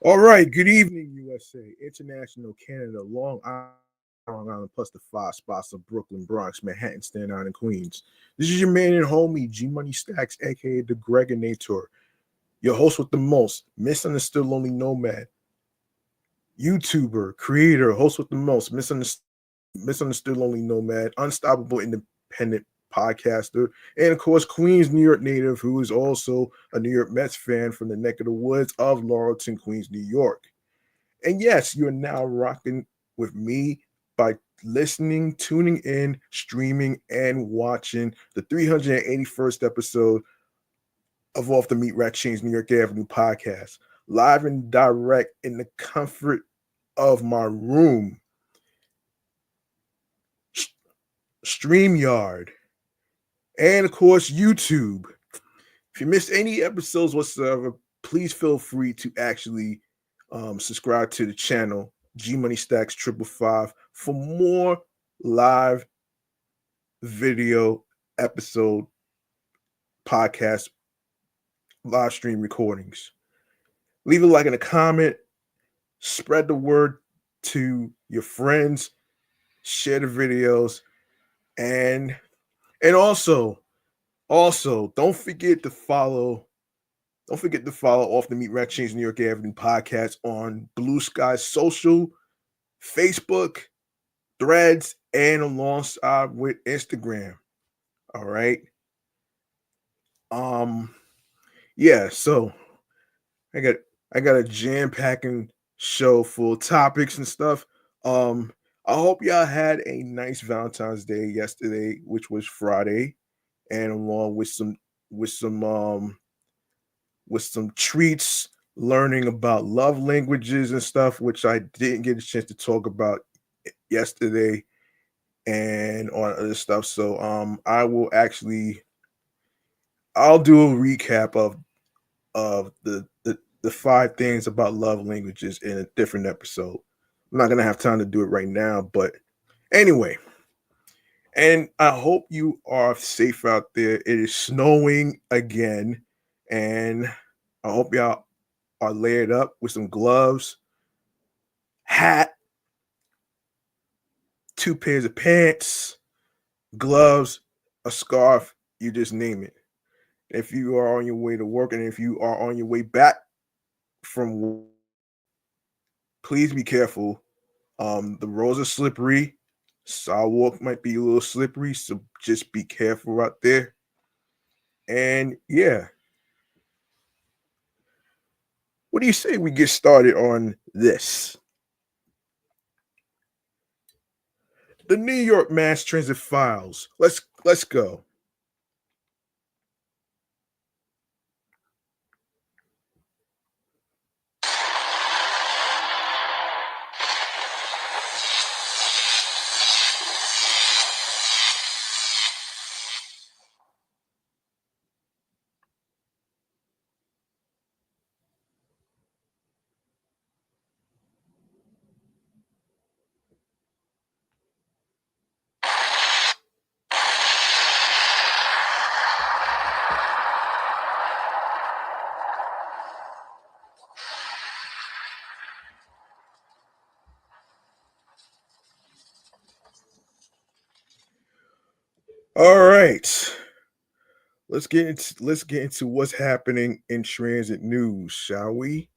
All right. Good evening, USA, International, Canada, Long Island, plus the five spots of Brooklyn, Bronx, Manhattan, Staten Island, and Queens. This is your man and homie, G Money Stacks, aka the Gregonator, your host with the most, misunderstood lonely nomad, YouTuber, creator, host with the most, misunderstood lonely nomad, unstoppable independent podcaster, and of course, Queens, New York native, who is also a New York Mets fan from the neck of the woods of Laurelton, Queens, New York. And yes, you're now rocking with me by listening, tuning in, streaming, and watching the 381st episode of Off the Meat Rack Chainz New York Avenue podcast, live and direct in the comfort of my room. StreamYard, and of course, YouTube. If you missed any episodes whatsoever, please feel free to actually subscribe to the channel G Money Stacks 555 for more live video episode podcast live stream recordings. Leave a like and a comment, spread the word to your friends, share the videos, and also don't forget to follow Off the Meat Rack Chainz New York Avenue podcast on Bluesky social, Facebook, Threads, and alongside with Instagram. All right. Yeah, so I got a jam-packing show full of topics and stuff. I hope y'all had a nice Valentine's Day yesterday, which was Friday, and along with some treats, learning about love languages and stuff, which I didn't get a chance to talk about yesterday, and on other stuff. So I'll do a recap of the five things about love languages in a different episode. I'm not gonna have time to do it right now, but anyway. And I hope you are safe out there. It is snowing again, and I hope y'all are layered up with some gloves, hat, two pairs of pants, gloves, a scarf, you just name it. If you are on your way to work and if you are on your way back from work, please be careful. The roads are slippery. Sidewalk might be a little slippery, so just be careful out there. And yeah, what do you say we get started on this? The New York Mass Transit Files. Let's go. All right. Let's get into what's happening in transit news, shall we?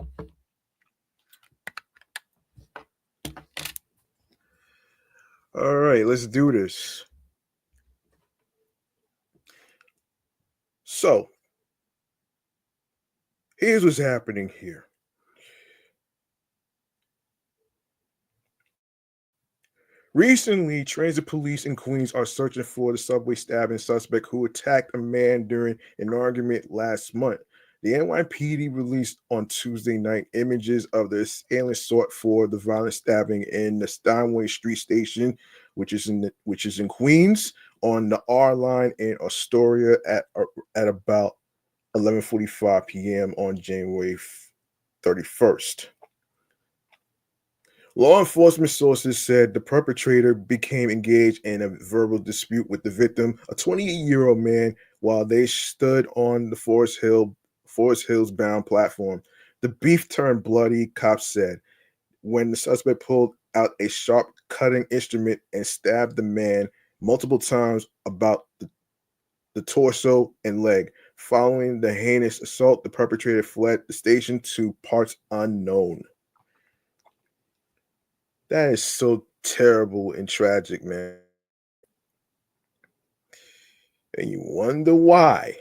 All right, let's do this. So, here's what's happening here. Recently, transit police in Queens are searching for the subway stabbing suspect who attacked a man during an argument last month. The NYPD released on Tuesday night images of the assailant sought for the violent stabbing in the Steinway Street station, which is in Queens, on the R line in Astoria at about 11:45 p.m. on January 31st. Law enforcement sources said the perpetrator became engaged in a verbal dispute with the victim, a 28-year-old man, while they stood on the Forest Hills bound platform. The beef turned bloody, cops said, when the suspect pulled out a sharp cutting instrument and stabbed the man multiple times about the torso and leg. Following the heinous assault, the perpetrator fled the station to parts unknown. That is so terrible and tragic, man. And you wonder why.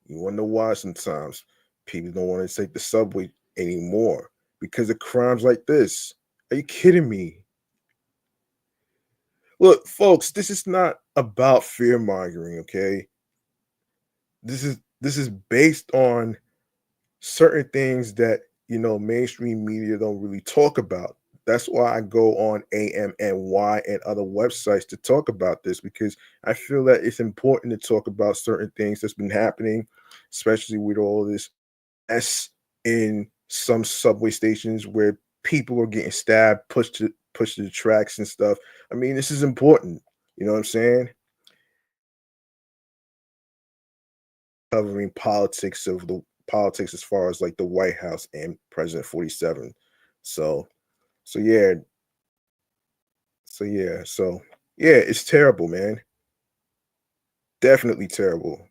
You wonder why sometimes people don't want to take the subway anymore because of crimes like this. Are you kidding me? Look, folks, this is not about fear mongering, okay? This is based on certain things that mainstream media don't really talk about. That's why I go on AMNY and other websites to talk about this because I feel that it's important to talk about certain things that's been happening, especially with all this s in some subway stations where people are getting stabbed, pushed to the tracks and stuff. I mean, this is important. You know what I'm saying? Covering politics as far as like the White House and President 47. So so yeah, so yeah, it's terrible, man. Definitely terrible.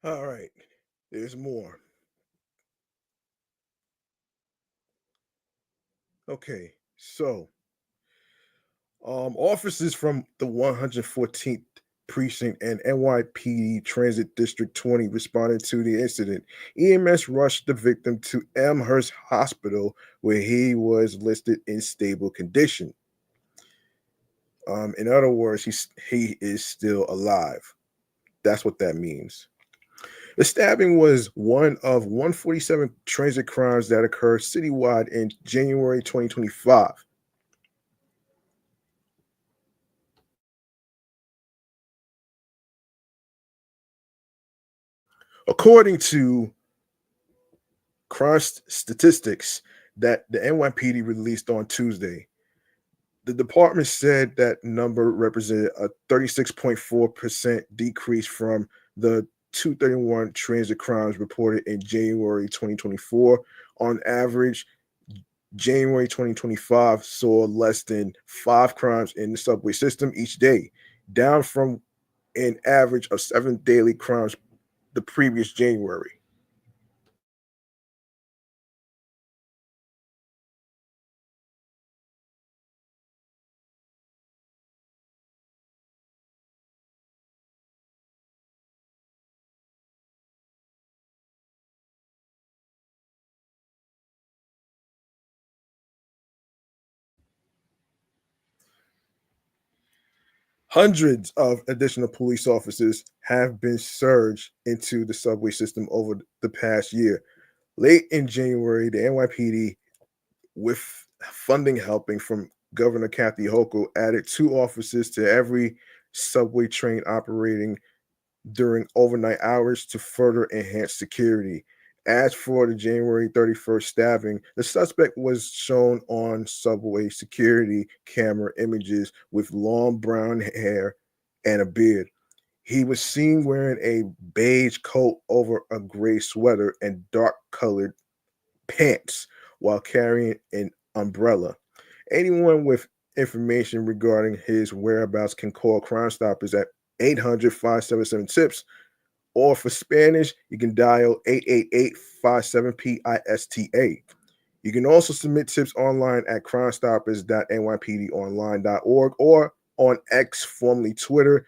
All right, there's more. Okay, so officers from the 114th precinct and NYPD Transit District 20 responded to the incident. EMS rushed the victim to Amherst Hospital, where he was listed in stable condition. In other words, he is still alive. That's what that means. The stabbing was one of 147 transit crimes that occurred citywide in January 2025. According to crime statistics that the NYPD released on Tuesday, the department said that number represented a 36.4% decrease from the 231 transit crimes reported in January 2024. On average, January 2025 saw less than 5 crimes in the subway system each day, down from an average of 7 daily crimes the previous January. Hundreds of additional police officers have been surged into the subway system over the past year. Late in January, the NYPD, with funding helping from Governor Kathy Hochul, added 2 officers to every subway train operating during overnight hours to further enhance security. As for the January 31st stabbing, the suspect was shown on subway security camera images with long brown hair and a beard. He was seen wearing a beige coat over a gray sweater and dark colored pants while carrying an umbrella. Anyone with information regarding his whereabouts can call Crime Stoppers at 800-577-TIPS, or for Spanish, you can dial 888-57-PISTA. You can also submit tips online at crimestoppers.nypdonline.org or on X, formerly Twitter,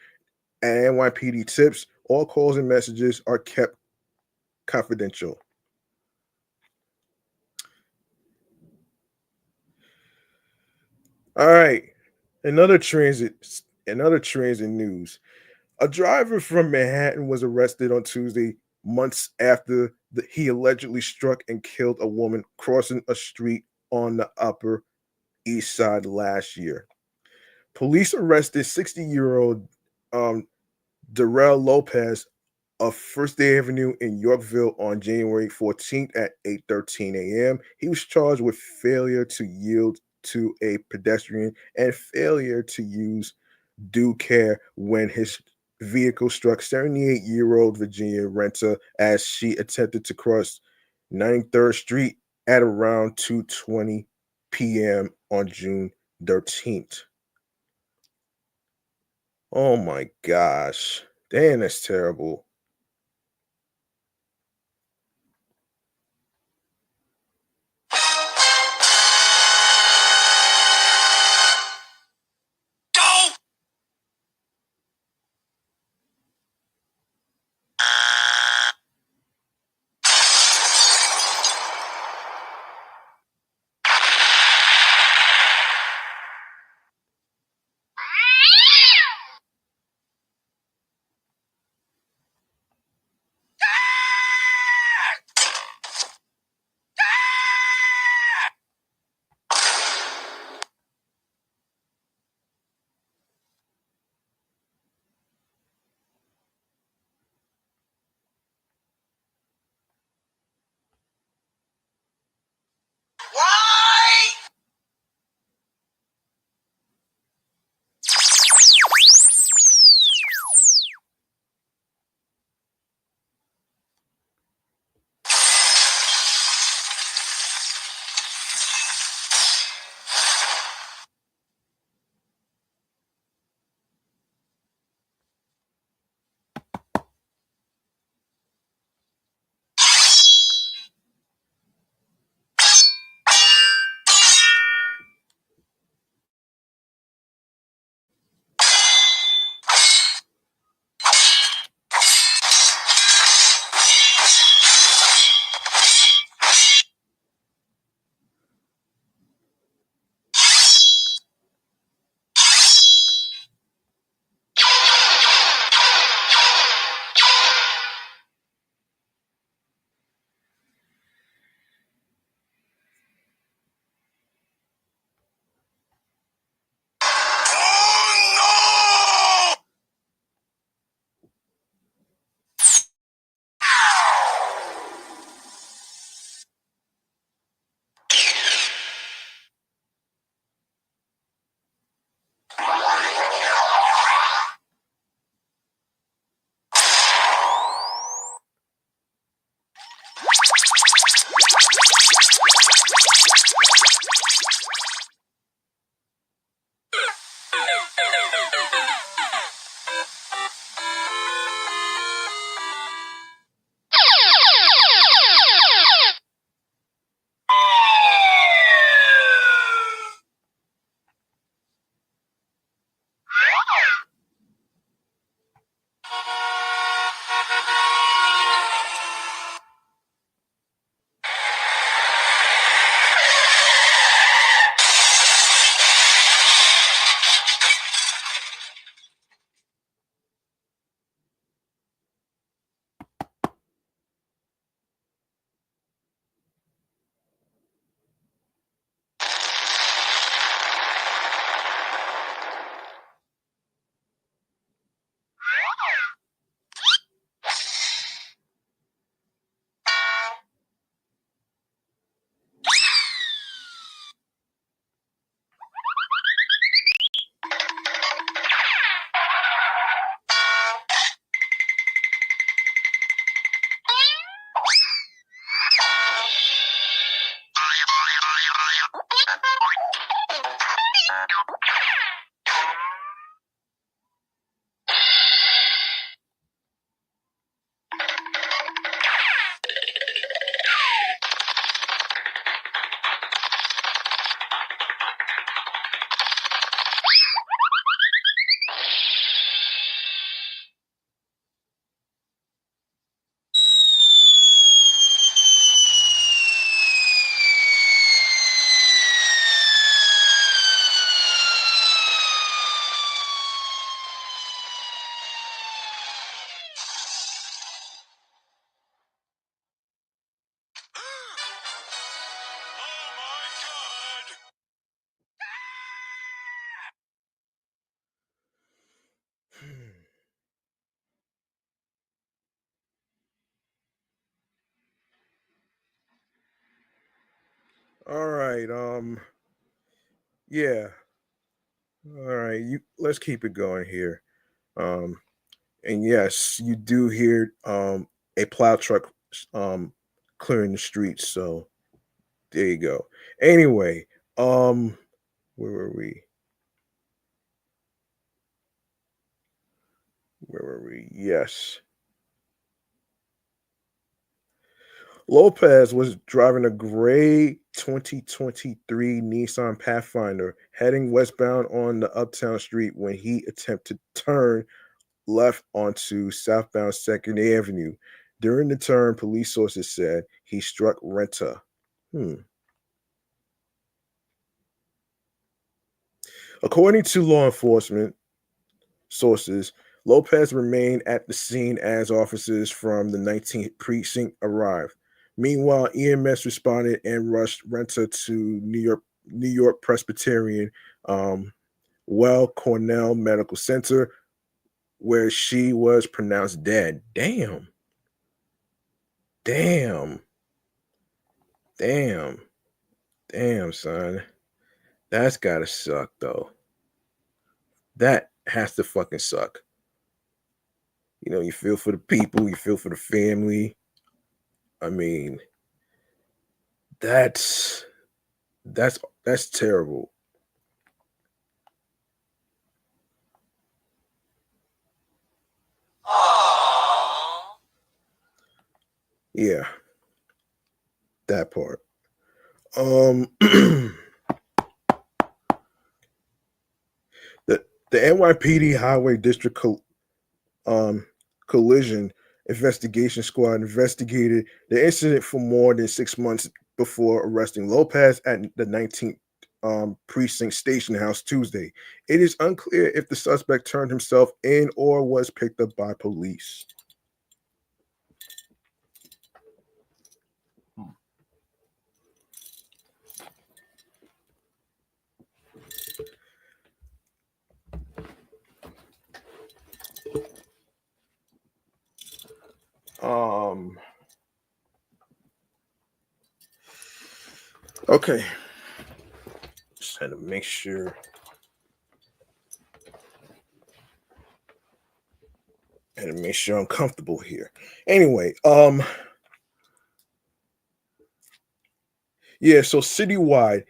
at NYPD Tips. All calls and messages are kept confidential. All right. Another transit another transit news. A driver from Manhattan was arrested on Tuesday, months after he allegedly struck and killed a woman crossing a street on the Upper East Side last year. Police arrested 60-year-old um, Darrell Lopez of First Day Avenue in Yorkville on January 14th at 8:13 a.m. He was charged with failure to yield to a pedestrian and failure to use due care when his vehicle struck 78-year-old Virginia renter as she attempted to cross 93rd Street at around 2:20 p.m. on June 13th. Oh my gosh. Damn, that's terrible. All right. Yeah. All right. Let's keep it going here. Um, and yes, you do hear a plow truck um clearing the streets. So there you go. Anyway, where were we? Where were we? Yes. Lopez was driving a gray 2023 Nissan Pathfinder heading westbound on the Uptown Street when he attempted to turn left onto southbound 2nd Avenue. During the turn, police sources said he struck Renta. Hmm. According to law enforcement sources, Lopez remained at the scene as officers from the 19th precinct arrived. Meanwhile, EMS responded and rushed Renta to New York Presbyterian Well Cornell Medical Center, where she was pronounced dead. Damn. Damn. Damn. Damn, son. That's gotta suck, though. That has to fucking suck. You feel for the people, you feel for the family. I mean, that's that's terrible. Yeah, that part. The the NYPD Highway District um collision investigation squad investigated the incident for more than 6 months before arresting Lopez at the 19th precinct station house Tuesday. It is unclear if the suspect turned himself in or was picked up by police. Um. Okay. Just had to make sure. Had to make sure I'm comfortable here. Anyway. Yeah. So citywide,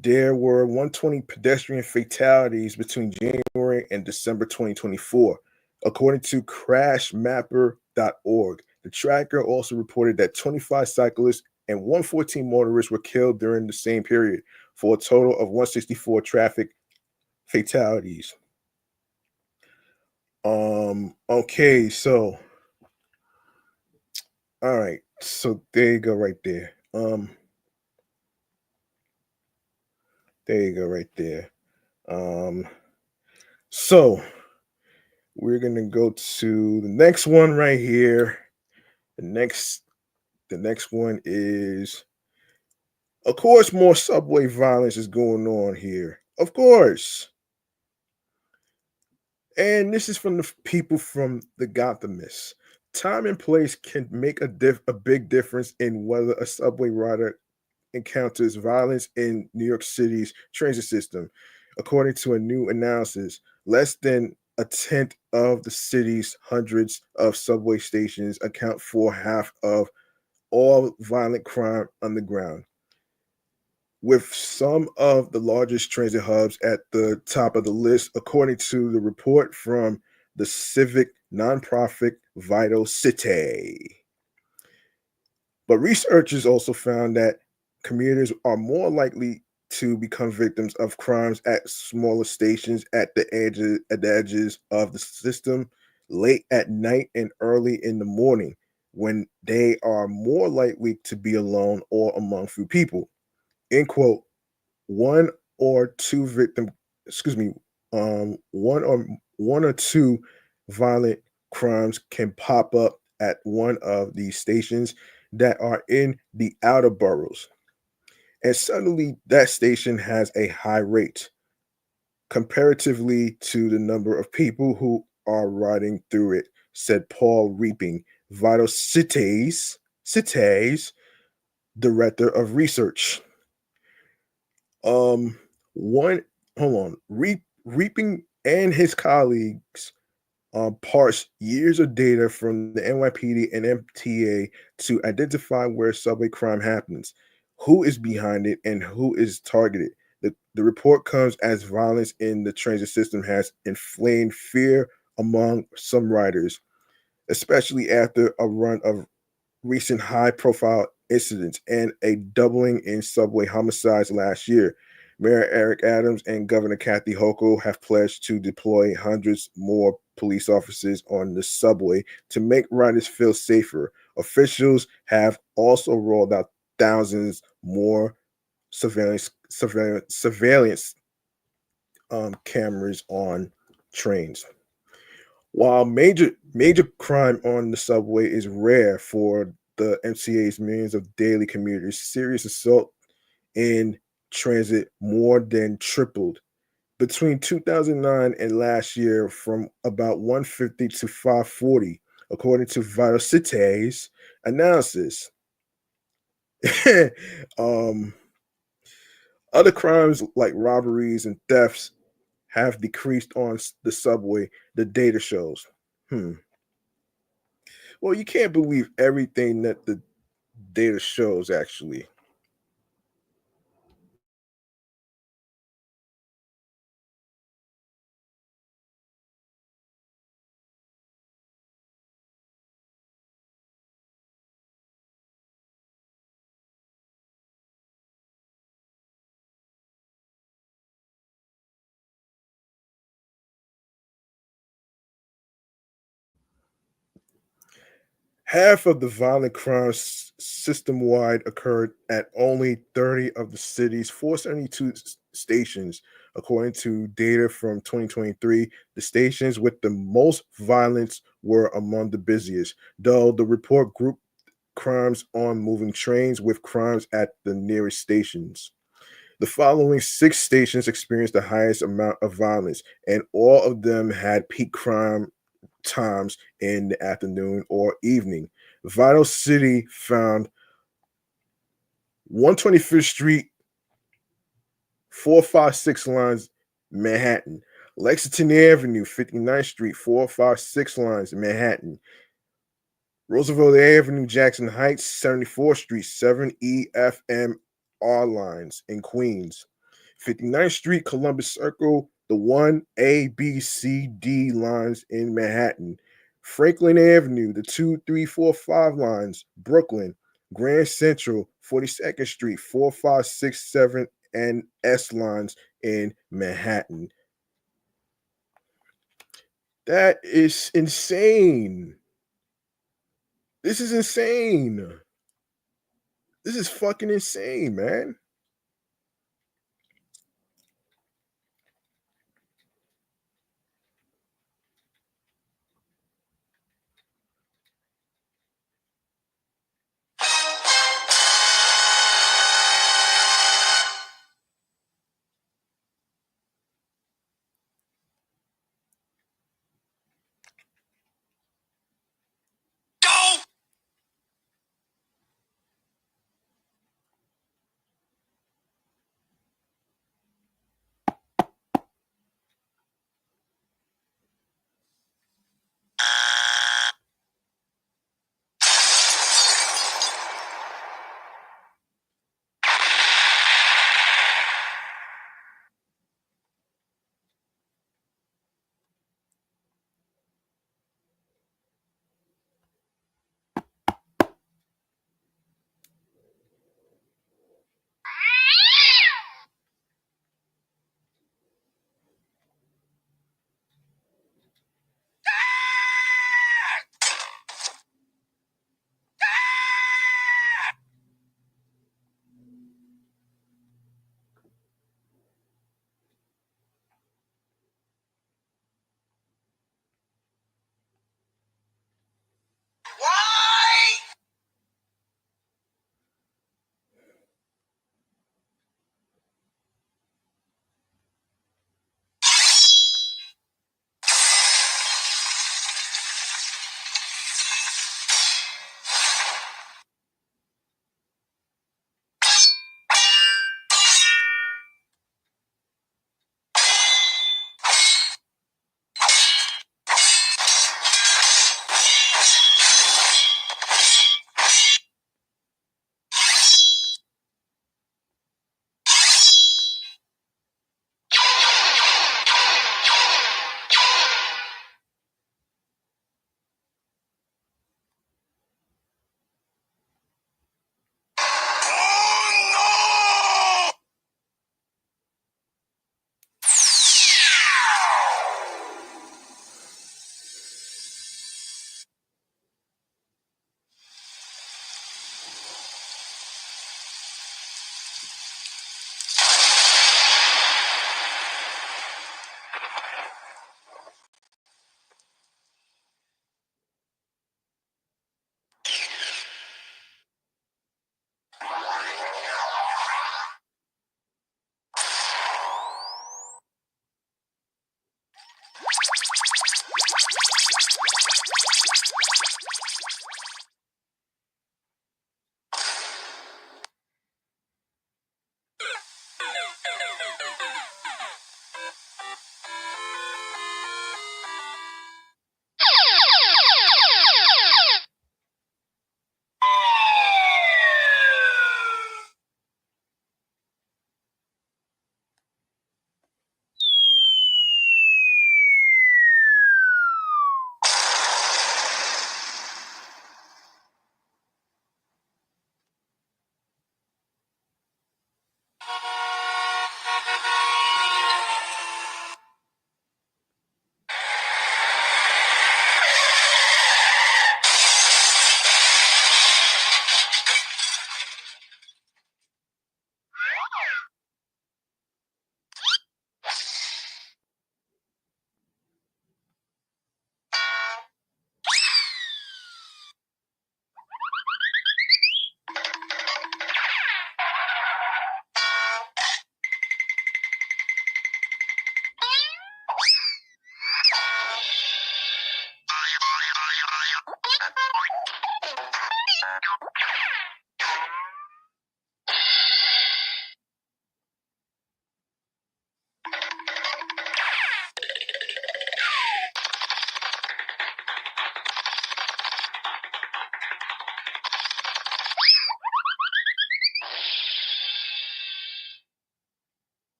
there were 120 pedestrian fatalities between January and December 2024, according to crashmapper.org. The tracker also reported that 25 cyclists and 114 motorists were killed during the same period, for a total of 164 traffic fatalities. Okay, so all right, so there you go, right there. There you go, right there. Um, so we're gonna go to the next one right here. The next the next one is, of course, more subway violence is going on here. Of course. And this is from the people from the Gothamists. Time and place can make a big difference in whether a subway rider encounters violence in New York City's transit system. According to a new analysis, less than a tenth of the city's hundreds of subway stations account for half of all violent crime underground. with some of the largest transit hubs at the top of the list, according to the report from the civic nonprofit Vital City. But researchers also found that commuters are more likely to become victims of crimes at smaller stations at the edges of the system late at night and early in the morning when they are more likely to be alone or among few people. End quote. One or two victim excuse me, one or two violent crimes can pop up at one of these stations that are in the outer boroughs. And suddenly that station has a high rate comparatively to the number of people who are riding through it, said Paul Reaping, Vital Cities director of research. Um, one, hold on, Reaping and his colleagues parsed years of data from the NYPD and MTA to identify where subway crime happens, who is behind it, and who is targeted. The report comes as violence in the transit system has inflamed fear among some riders, especially after a run of recent high profile incidents and a doubling in subway homicides last year. Mayor Eric Adams and Governor Kathy Hochul have pledged to deploy hundreds more police officers on the subway to make riders feel safer. Officials have also rolled out thousands more surveillance cameras on trains. While major crime on the subway is rare for the MCA's millions of daily commuters, serious assault in transit more than tripled between 2009 and last year from about 150 to 540, according to Vital Cities analysis. um, Other crimes like robberies and thefts have decreased on the subway, the data shows. Hmm. Well, you can't believe everything that the data shows, actually. Half of the violent crimes system wide occurred at only 30 of the city's 472 stations. According to data from 2023, the stations with the most violence were among the busiest, though the report grouped crimes on moving trains with crimes at the nearest stations. The following six stations experienced the highest amount of violence, and all of them had peak crime times in the afternoon or evening. Vital City found 125th Street, 456 lines, Manhattan. Lexington Avenue, 59th Street, 456 lines, Manhattan. Roosevelt Avenue, Jackson Heights, 74th Street, 7EFMR lines in Queens. 59th Street, Columbus Circle, the 1A, B, C, D lines in Manhattan. Franklin Avenue, the 2, 3, 4, 5 lines, Brooklyn. Grand Central, 42nd Street, 4, 5, 6, 7, and S lines in Manhattan. That is insane. This is insane. This is fucking insane, man.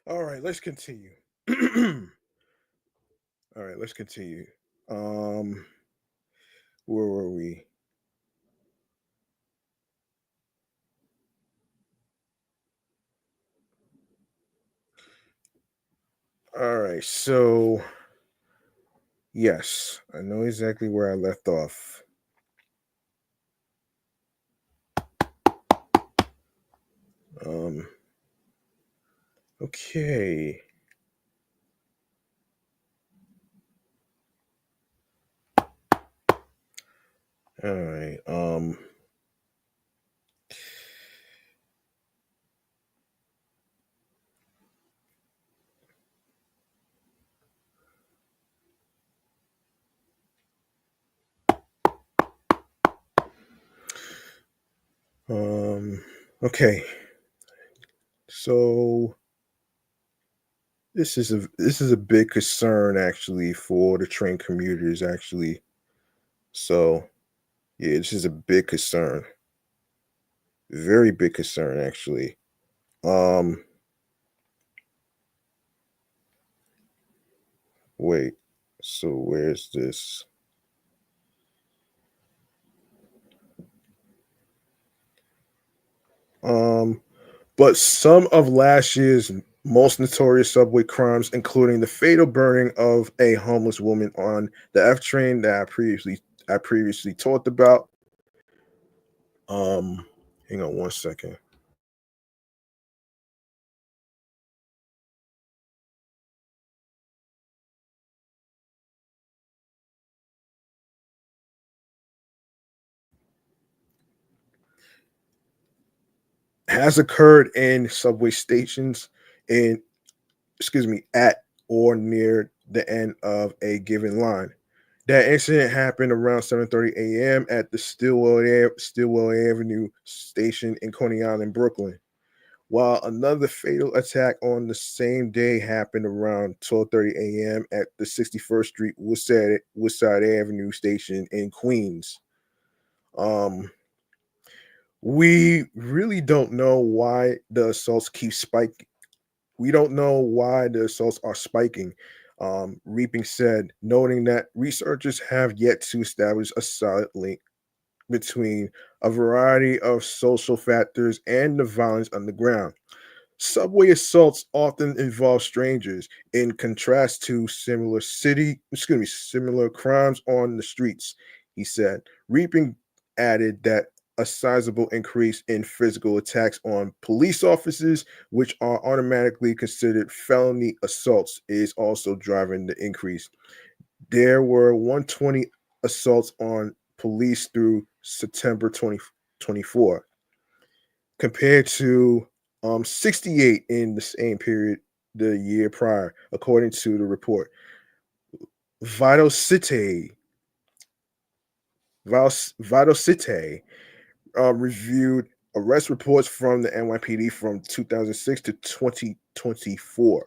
All right, let's continue. All right, let's continue. Um, where were we? All right, so yes, I know exactly where I left off. Um, okay. All right. Um, okay. So this is a big concern actually for the train commuters actually. So yeah, this is a big concern. Very big concern actually. Um, wait. So where's this? Um, but some of last year's most notorious subway crimes, including the fatal burning of a homeless woman on the F train that I previously talked about. Um, hang on one second. Has occurred in subway stations in at or near the end of a given line. That incident happened around 7:30 a.m. at the Stillwell Avenue station in Coney Island, Brooklyn. While another fatal attack on the same day happened around 12:30 a.m. at the 61st Street Woodside Avenue station in Queens. Um, we really don't know why the assaults keep spiking. We don't know why the assaults are spiking. Reaping said, noting that researchers have yet to establish a solid link between a variety of social factors and the violence underground. Subway assaults often involve strangers, in contrast to similar crimes on the streets, he said. Reaping added that a sizable increase in physical attacks on police officers, which are automatically considered felony assaults, is also driving the increase. There were 120 assaults on police through September 2024 compared to 68 in the same period the year prior, according to the report. Vital City, Vital City reviewed arrest reports from the NYPD from 2006 to 2024,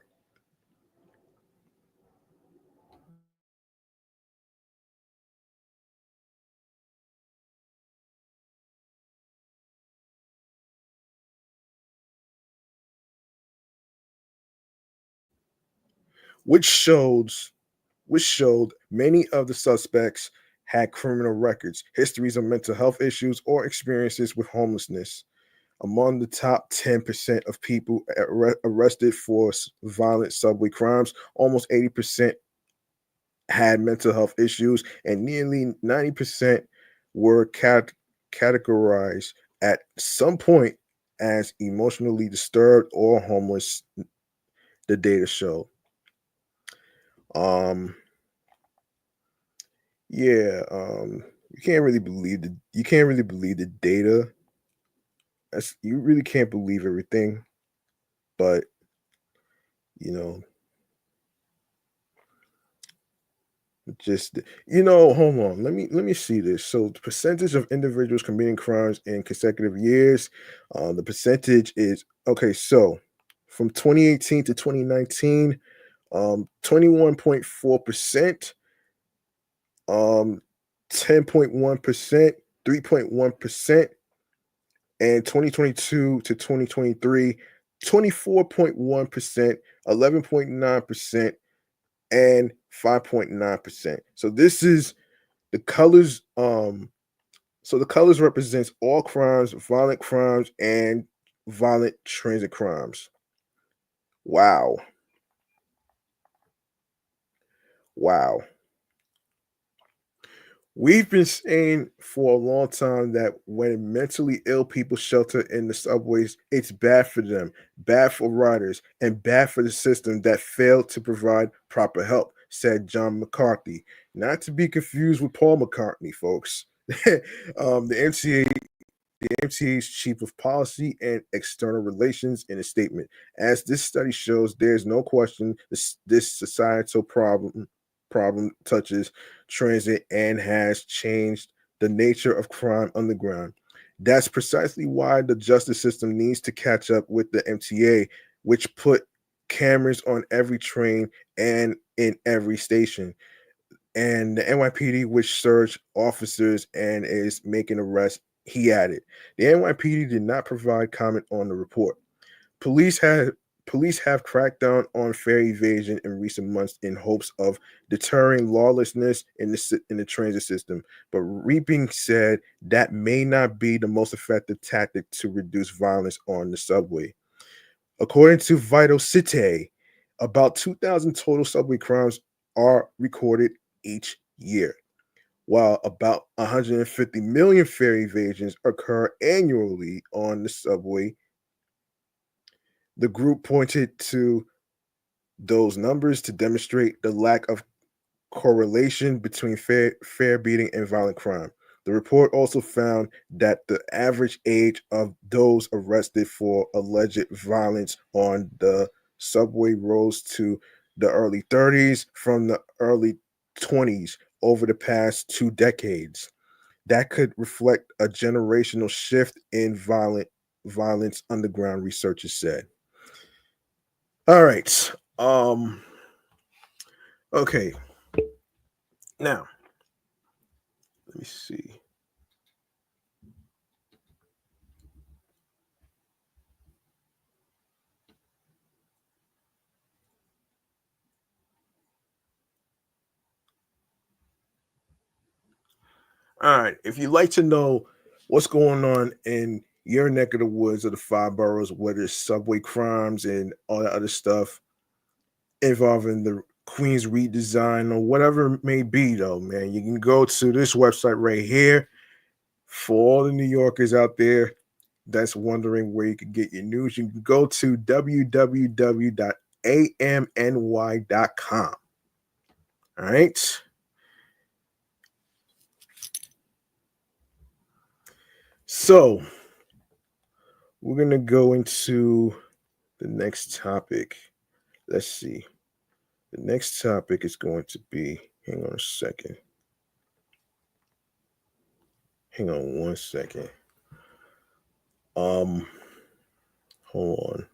which shows which showed many of the suspects had criminal records, histories of mental health issues, or experiences with homelessness. Among the top 10% of people arrested for violent subway crimes, almost 80% had mental health issues, and nearly 90% were categorized at some point as emotionally disturbed or homeless, the data show. Um, yeah, you can't really believe the data. You really can't believe everything, but you know, just hold on. Let me see this. So the percentage of individuals committing crimes in consecutive years, the percentage is okay. So from 2018 to 2019, 21.4%, 10.1%, 3.1%, and 2022 to 2023, 24.1%, 11.9%, and 5.9%. So this is the colors. So the colors represents all crimes, and violent transit crimes. Wow. Wow. We've been saying for a long time that when mentally ill people shelter in the subways, it's bad for them, bad for riders, and bad for the system that failed to provide proper help, said John McCarthy. Not to be confused with Paul McCartney, folks. The MTA's chief of policy and external relations in a statement. As this study shows, there's no question this societal problem touches transit and has changed the nature of crime underground. That's precisely why the justice system needs to catch up with the MTA, which put cameras on every train and in every station, and the NYPD, which surged officers and is making arrests. He added, the NYPD did not provide comment on the report. Police had Police have cracked down on fare evasion in recent months in hopes of deterring lawlessness in the transit system. But Reaping said that may not be the most effective tactic to reduce violence on the subway. According to Vital Cite, about 2,000 total subway crimes are recorded each year, while about 150 million fare evasions occur annually on the subway. The group pointed to those numbers to demonstrate the lack of correlation between fare beating and violent crime. The report also found that the average age of those arrested for alleged violence on the subway rose to the early 30s from the early 20s over the past 2 decades. That could reflect a generational shift in violence, underground researchers said. All right. Okay. Now, let me see. All right. If you'd like to know what's going on in your neck of the woods of the five boroughs, whether it's subway crimes and all that other stuff involving the Queens redesign or whatever it may be, though, man, you can go to this website right here for all the New Yorkers out there that's wondering where you can get your news. You can go to www.amny.com. All right. So we're going to go into the next topic. Let's see. The next topic is going to be, hang on a second. Hang on one second. Um, Hold on.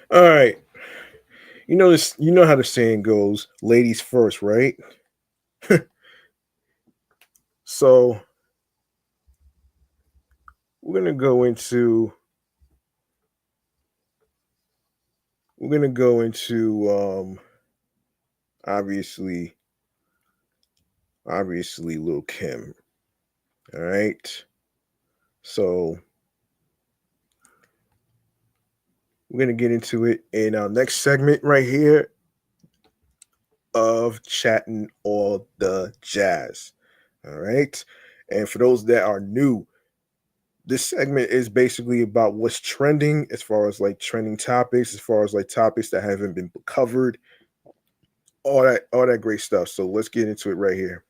All right. You know this, you know how the saying goes, ladies first, right? So we're gonna go into we're gonna go into obviously Lil Kim. All right. So we're gonna get into it in our next segment right here of chatting all the jazz. All right. And for those that are new, this segment is basically about what's trending as far as like trending topics, as far as like topics that haven't been covered, all that great stuff. So let's get into it right here.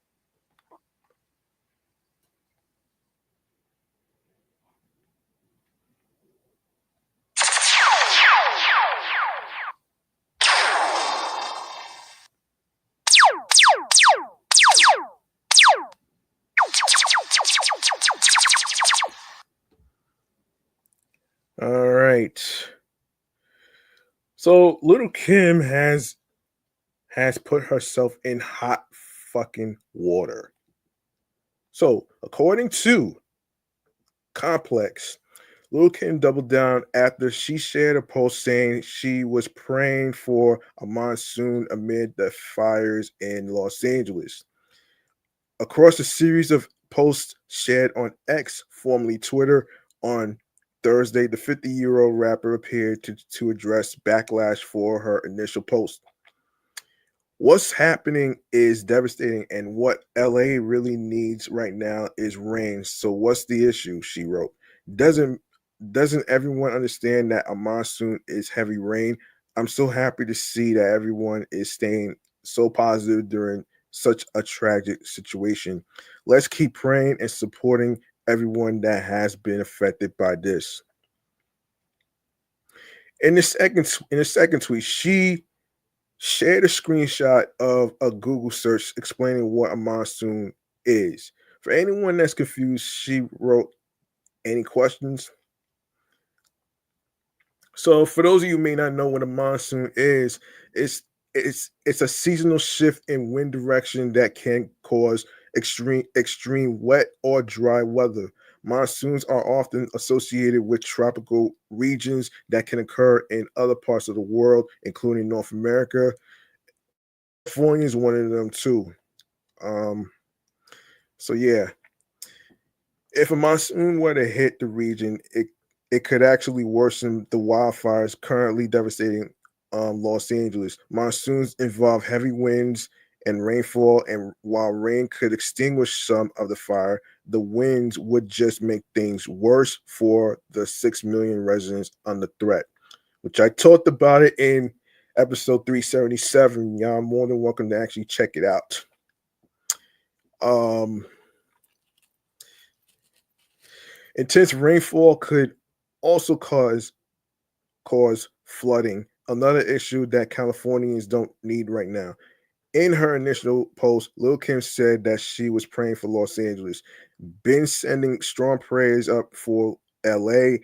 right. So Little Kim has put herself in hot fucking water. So according to Complex, Lil Kim doubled down after she shared a post saying she was praying for a monsoon amid the fires in Los Angeles. Across a series of posts shared on X, formerly Twitter, on Thursday, the 50-year-old rapper appeared to address backlash for her initial post. What's happening is devastating, and what LA really needs right now is rain. So what's the issue? She wrote. Doesn't doesn't everyone understand that a monsoon is heavy rain? I'm so happy to see that everyone is staying so positive during such a tragic situation. Let's keep praying and supporting everyone that has been affected by this. In the second tweet, she shared a screenshot of a Google search explaining what a monsoon is. For anyone that's confused, she wrote, "Any questions?" So, for those of you who may not know what a monsoon is, it's it's a seasonal shift in wind direction that can cause extreme wet or dry weather. Monsoons are often associated with tropical regions that can occur in other parts of the world, including North America. California is one of them too. Um, so yeah, if a monsoon were to hit the region, it could actually worsen the wildfires currently devastating Los Angeles. Monsoons involve heavy winds and rainfall, and while rain could extinguish some of the fire, the winds would just make things worse for the 6 million residents under threat. Which I talked about it in episode 377. Y'all are more than welcome to actually check it out. Um, Intense rainfall could also cause flooding, another issue that Californians don't need right now. In her initial post, Lil Kim said that she was praying for Los Angeles, been sending strong prayers up for LA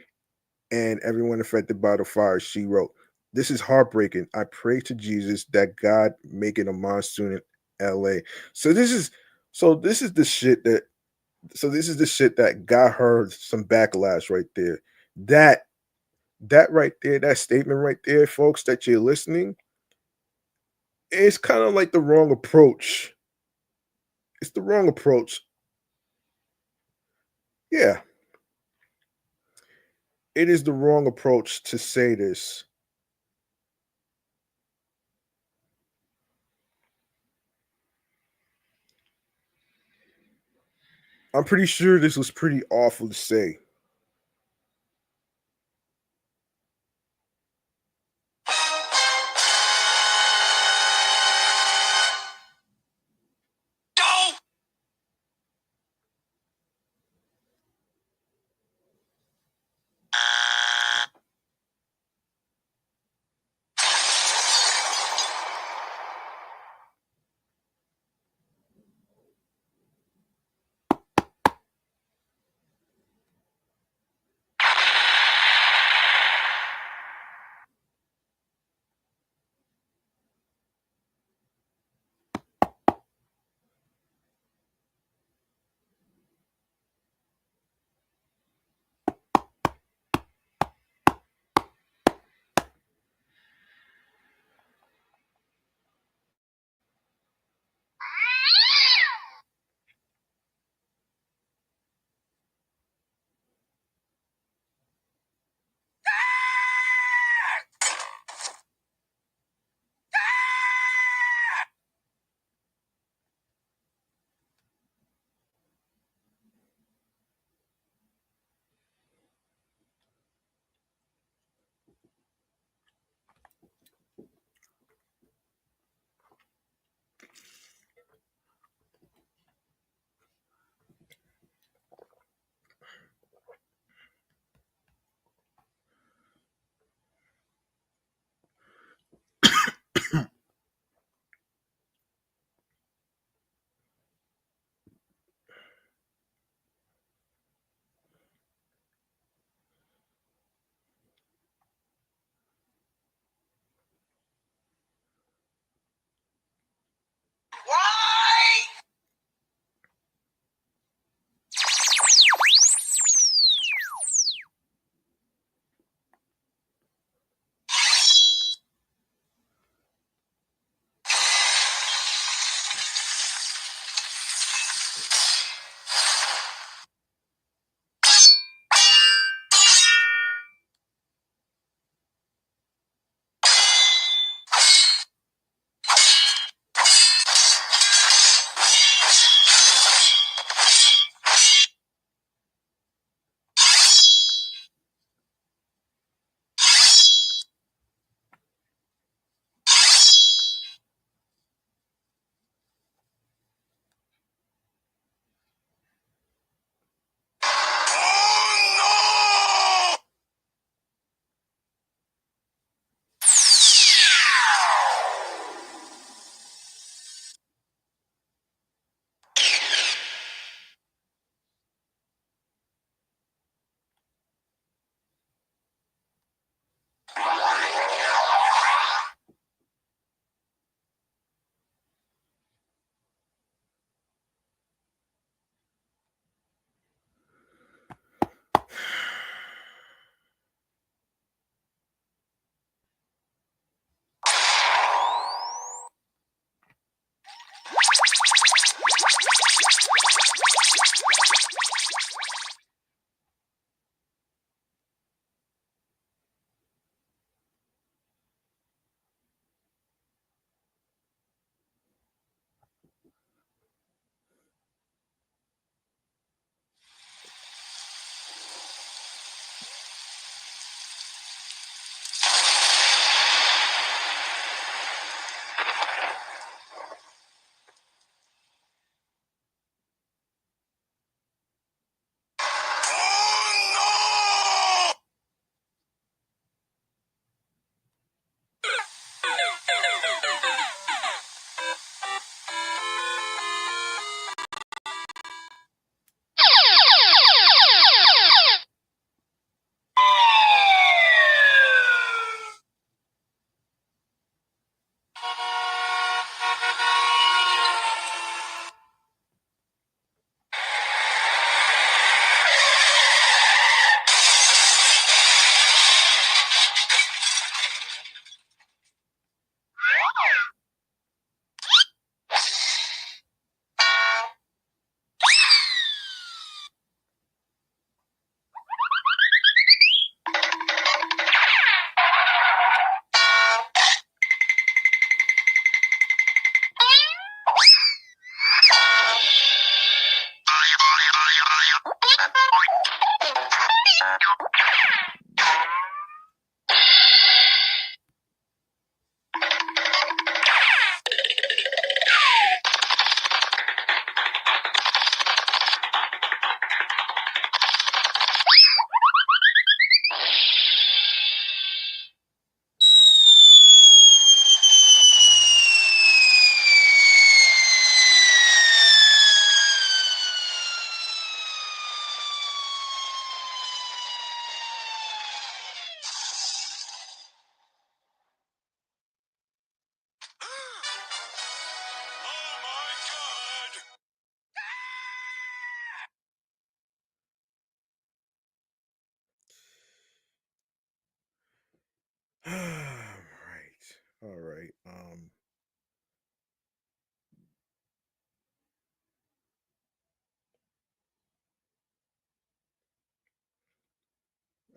and everyone affected by the fire. She wrote, "This is heartbreaking. I pray to Jesus that God make it a monsoon in LA." So this is the shit that this is the shit that got her some backlash right there. That that right there, that statement right there, folks, that you're listening, it's kind of like the wrong approach. It's the wrong approach. Yeah, it is the wrong approach to say this. I'm pretty sure this was pretty awful to say.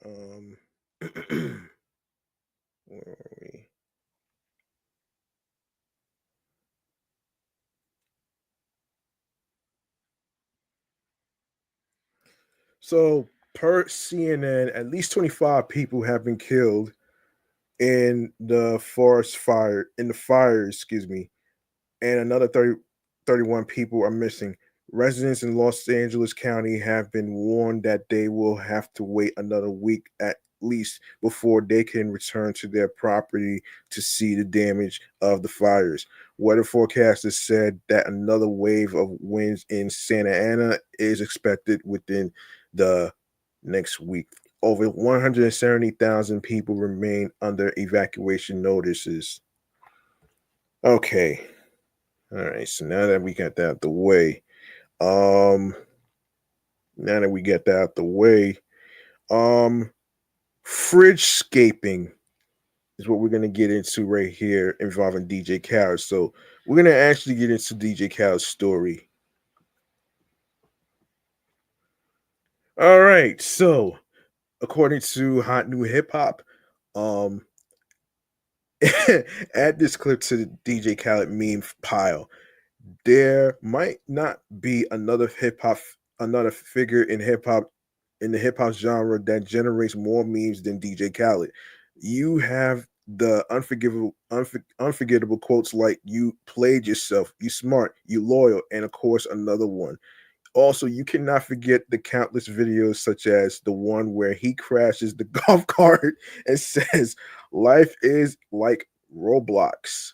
Um, where are we? So, per CNN, at least 25 people have been killed in the forest fire, in the fires, excuse me, and another 31 people are missing. Residents in Los Angeles County have been warned that they will have to wait another week at least before they can return to their property to see the damage of the fires. Weather forecasters said that another wave of winds in Santa Ana is expected within the next week. Over 170,000 people remain under evacuation notices. Okay. All right. So now that we got that out the way, um, now that we get that out the way, um, Fridgescaping is what we're gonna get into right here involving DJ Khaled. So we're gonna actually get into DJ Khaled's story. All right. So according to Hot New Hip Hop, um, add this clip to the DJ Khaled meme pile. There might not be another figure in the hip hop genre that generates more memes than DJ Khaled. You have the unforgettable quotes like "You played yourself," "You smart," "You loyal," and of course another one. Also, you cannot forget the countless videos such as the one where he crashes the golf cart and says, "Life is like Roblox."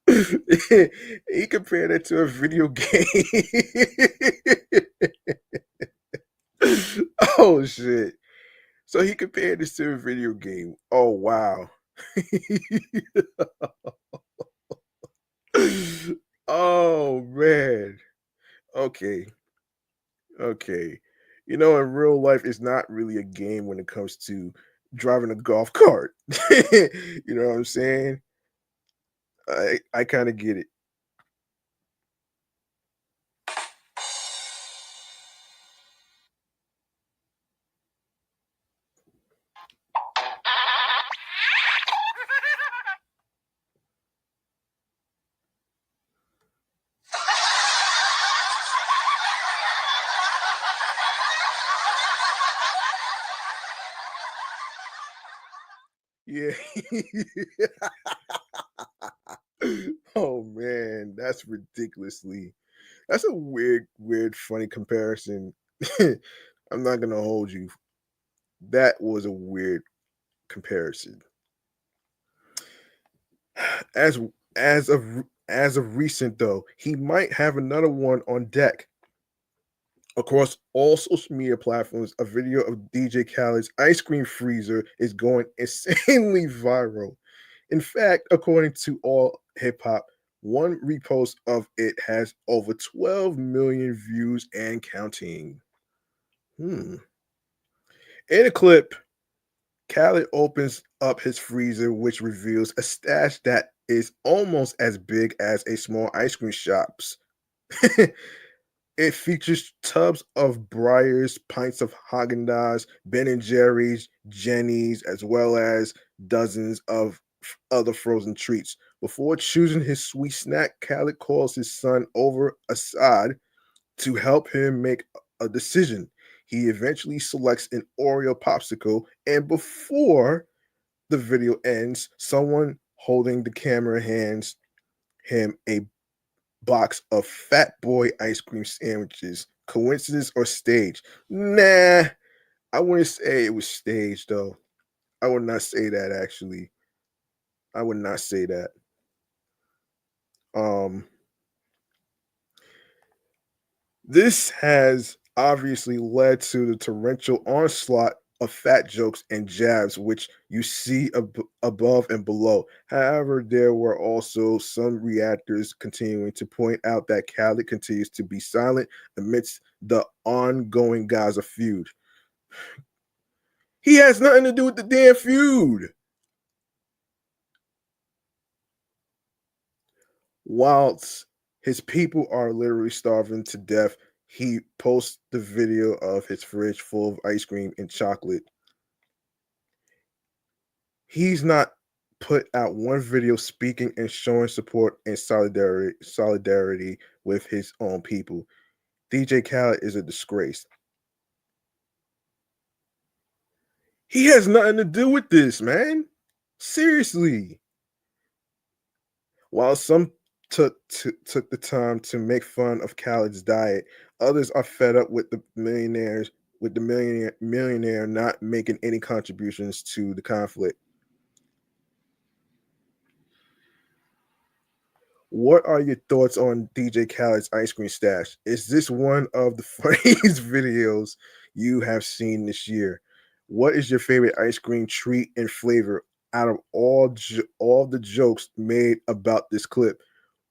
He compared it to a video game. Oh shit. So he compared this to a video game. Oh wow. Oh man. Okay. Okay. In real life, it's not really a game when it comes to driving a golf cart. You know what I'm saying? I kind of get it. Yeah. Oh man, that's a weird, funny comparison. I'm not gonna hold you. That was a weird comparison. As as of recent though, he might have another one on deck. Across all social media platforms, a video of DJ Khaled's ice cream freezer is going insanely viral. In fact, according to All Hip Hop, one repost of it has over 12 million views and counting. Hmm. In a clip, Khaled opens up his freezer, which reveals a stash that is almost as big as a small ice cream shop's. It features tubs of Breyers, pints of Haagen-Dazs, Ben& and Jerry's, Jenny's, as well as dozens of other frozen treats. Before choosing his sweet snack, Khaled calls his son over aside to help him make a decision. He eventually selects an Oreo popsicle, and before the video ends, someone holding the camera hands him a box of Fat Boy ice cream sandwiches. Coincidence or stage? Nah, I wouldn't say it was staged though. I would not say that actually. I would not say that. Um, this has obviously led to the torrential onslaught of fat jokes and jabs, which you see above and below. However, there were also some reactors continuing to point out that Khaled continues to be silent amidst the ongoing Gaza feud. He has nothing to do with the damn feud. Whilst his people are literally starving to death, he posts the video of his fridge full of ice cream and chocolate. He's not put out one video speaking and showing support and solidarity with his own people. DJ Khaled is a disgrace. He has nothing to do with this, man. Seriously. While some took the time to make fun of Khaled's diet, others are fed up with the millionaire not making any contributions to the conflict. What are your thoughts on DJ Khaled's ice cream stash? Is this one of the funniest videos you have seen this year? What is your favorite ice cream treat and flavor out of all the jokes made about this clip?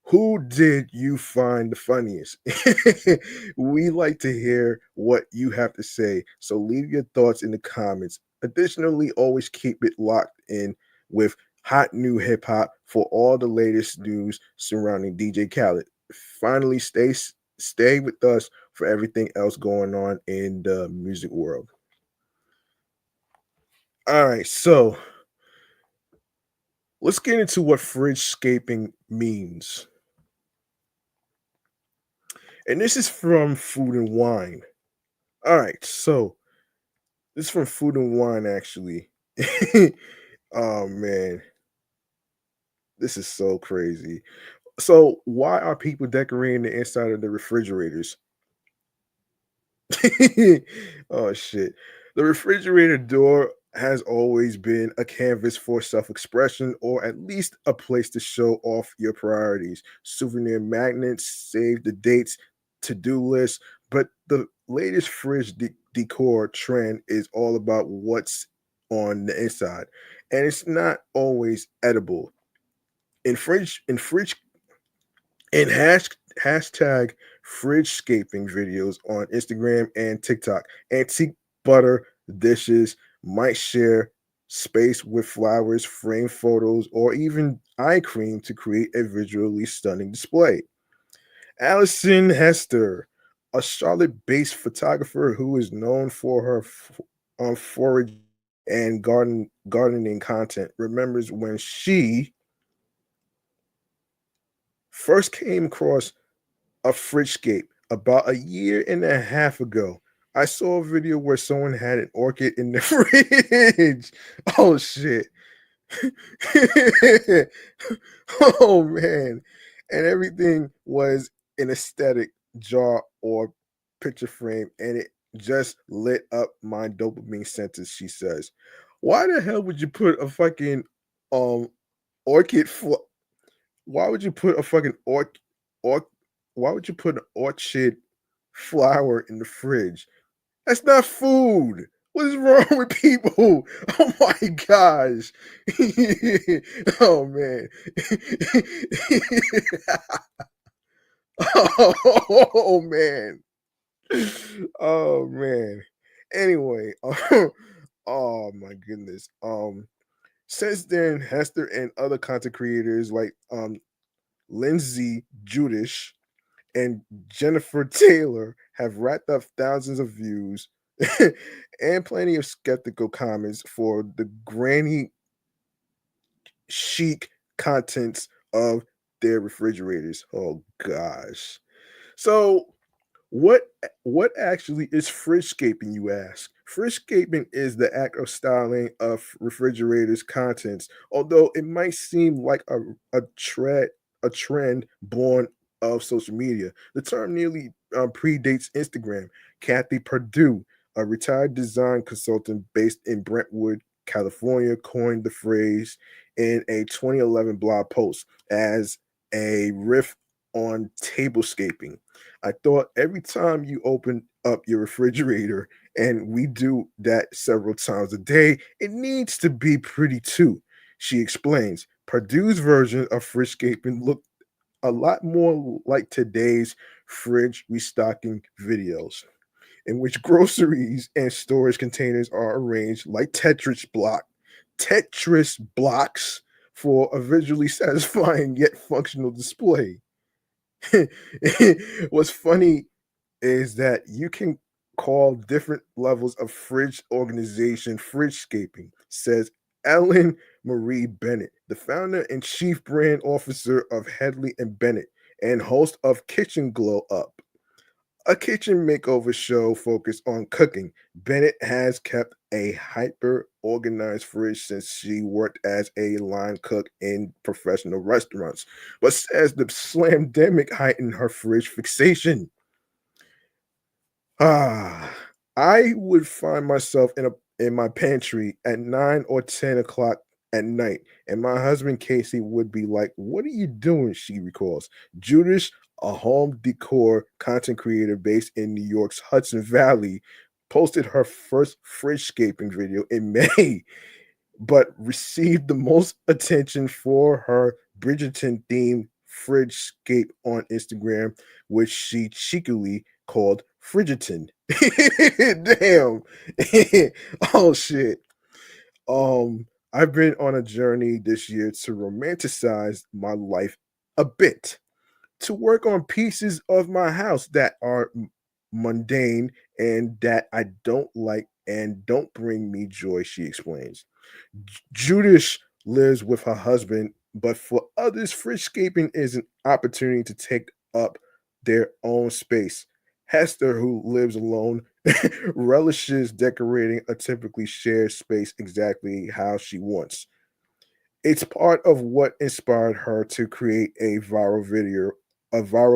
Who did you find the funniest? We like to hear what you have to say, so leave your thoughts in the comments. Additionally, always keep it locked in with hot new hip hop for all the latest news surrounding DJ Khaled. Finally, stay with us for everything else going on in the music world. All right, so let's get into what fridgescaping means. And this is from Food and Wine. All right, so this is from Food and Wine, actually. Oh man, this is so crazy. So, why are people decorating the inside of the refrigerators? Oh shit. The refrigerator door has always been a canvas for self-expression or at least a place to show off your priorities. Souvenir magnets, save the dates, to-do lists, but the latest decor trend is all about what's on the inside, and it's not always edible. In fridge and hashtag Fridgescaping videos on Instagram and TikTok. Antique butter dishes might share space with flowers, frame photos, or even eye cream to create a visually stunning display. Allison Hester, a Charlotte-based photographer who is known for her forage and gardening content, remembers when she first came across a Fridgescape about a year and a half ago. I saw a video where someone had an orchid in the fridge. Oh shit. Oh man. And everything was an aesthetic jar or picture frame, and it just lit up my dopamine centers, she says. Why the hell would you put a fucking um orchid why would you put a fucking or why would you put an orchid flower in the fridge? That's not food. What is wrong with people? Oh my gosh. Oh man. Oh man. Oh man. Anyway, oh my goodness. Since then, Hester and other content creators like Lindsay Judish and Jennifer Taylor have racked up thousands of views and plenty of skeptical comments for the granny chic contents of their refrigerators. Oh gosh. So what what actually is fridgescaping, you ask? Fridgescaping is the act of styling of refrigerators' contents, although it might seem like a trend born of social media. The term nearly predates Instagram. Kathy Perdue, a retired design consultant based in Brentwood, California, coined the phrase in a 2011 blog post as a riff on tablescaping. I thought every time you open up your refrigerator, and we do that several times a day, it needs to be pretty too. She explains. Purdue's version of fridgescaping looked a lot more like today's fridge restocking videos, in which groceries and storage containers are arranged like Tetris blocks for a visually satisfying yet functional display. What's funny is that you can call different levels of fridge organization fridgescaping, says Ellen Marie Bennett, the founder and chief brand officer of Headley and Bennett and host of Kitchen Glow Up, a kitchen makeover show focused on cooking. Bennett has kept a hyper organized fridge since she worked as a line cook in professional restaurants, but says the slamdemic heightened her fridge fixation. Ah, I would find myself in my pantry at 9 or 10 o'clock at night, and my husband Casey would be like, "What are you doing?" She recalls. Judas, a home decor content creator based in New York's Hudson Valley, posted her first fridgescaping video in May, but received the most attention for her Bridgerton themed fridgescape on Instagram, which she cheekily called Fridgerton. Damn. Oh shit. I've been on a journey this year to romanticize my life a bit, to work on pieces of my house that are mundane and that I don't like and don't bring me joy, she explains. Judas lives with her husband, but for others, fridgescaping is an opportunity to take up their own space. Hester, who lives alone, relishes decorating a typically shared space exactly how she wants. It's part of what inspired her to create a viral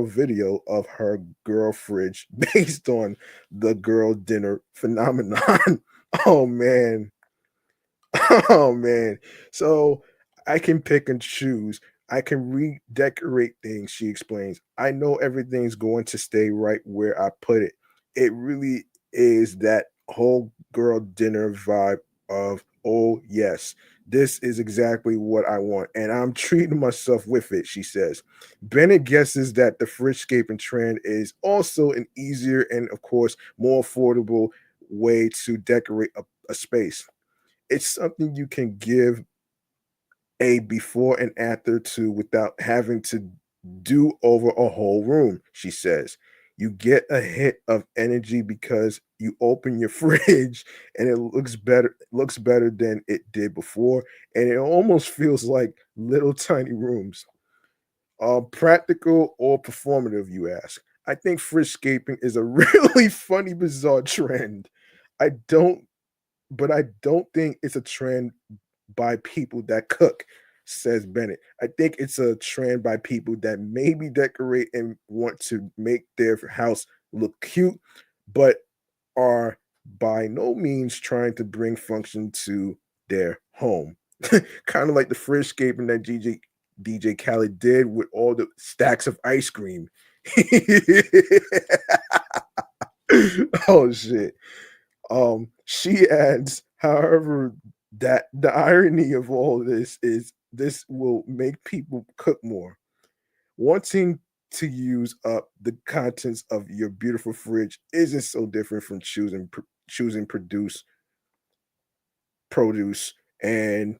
video of her girl fridge based on the girl dinner phenomenon. Oh man. Oh man. So I can pick and choose. I can redecorate things, she explains. I know everything's going to stay right where I put it. It really is that whole girl dinner vibe of, oh yes, this is exactly what I want. And I'm treating myself with it, she says. Bennett guesses that the fridgescaping trend is also an easier and, of course, more affordable way to decorate a space. It's something you can give a before and after to without having to do over a whole room, she says. You get a hit of energy because you open your fridge and it looks better than it did before, and it almost feels like little tiny rooms. Practical or performative, you ask? I think fridgescaping is a really funny, bizarre trend. I don't but I don't think it's a trend by people that cook, says Bennett. I think it's a trend by people that maybe decorate and want to make their house look cute, but are by no means trying to bring function to their home. Kind of like the fridgescaping that DJ Khaled did with all the stacks of ice cream. Oh shit. She adds, however, that the irony of all this is this will make people cook more. Wanting to use up the contents of your beautiful fridge isn't so different from choosing produce and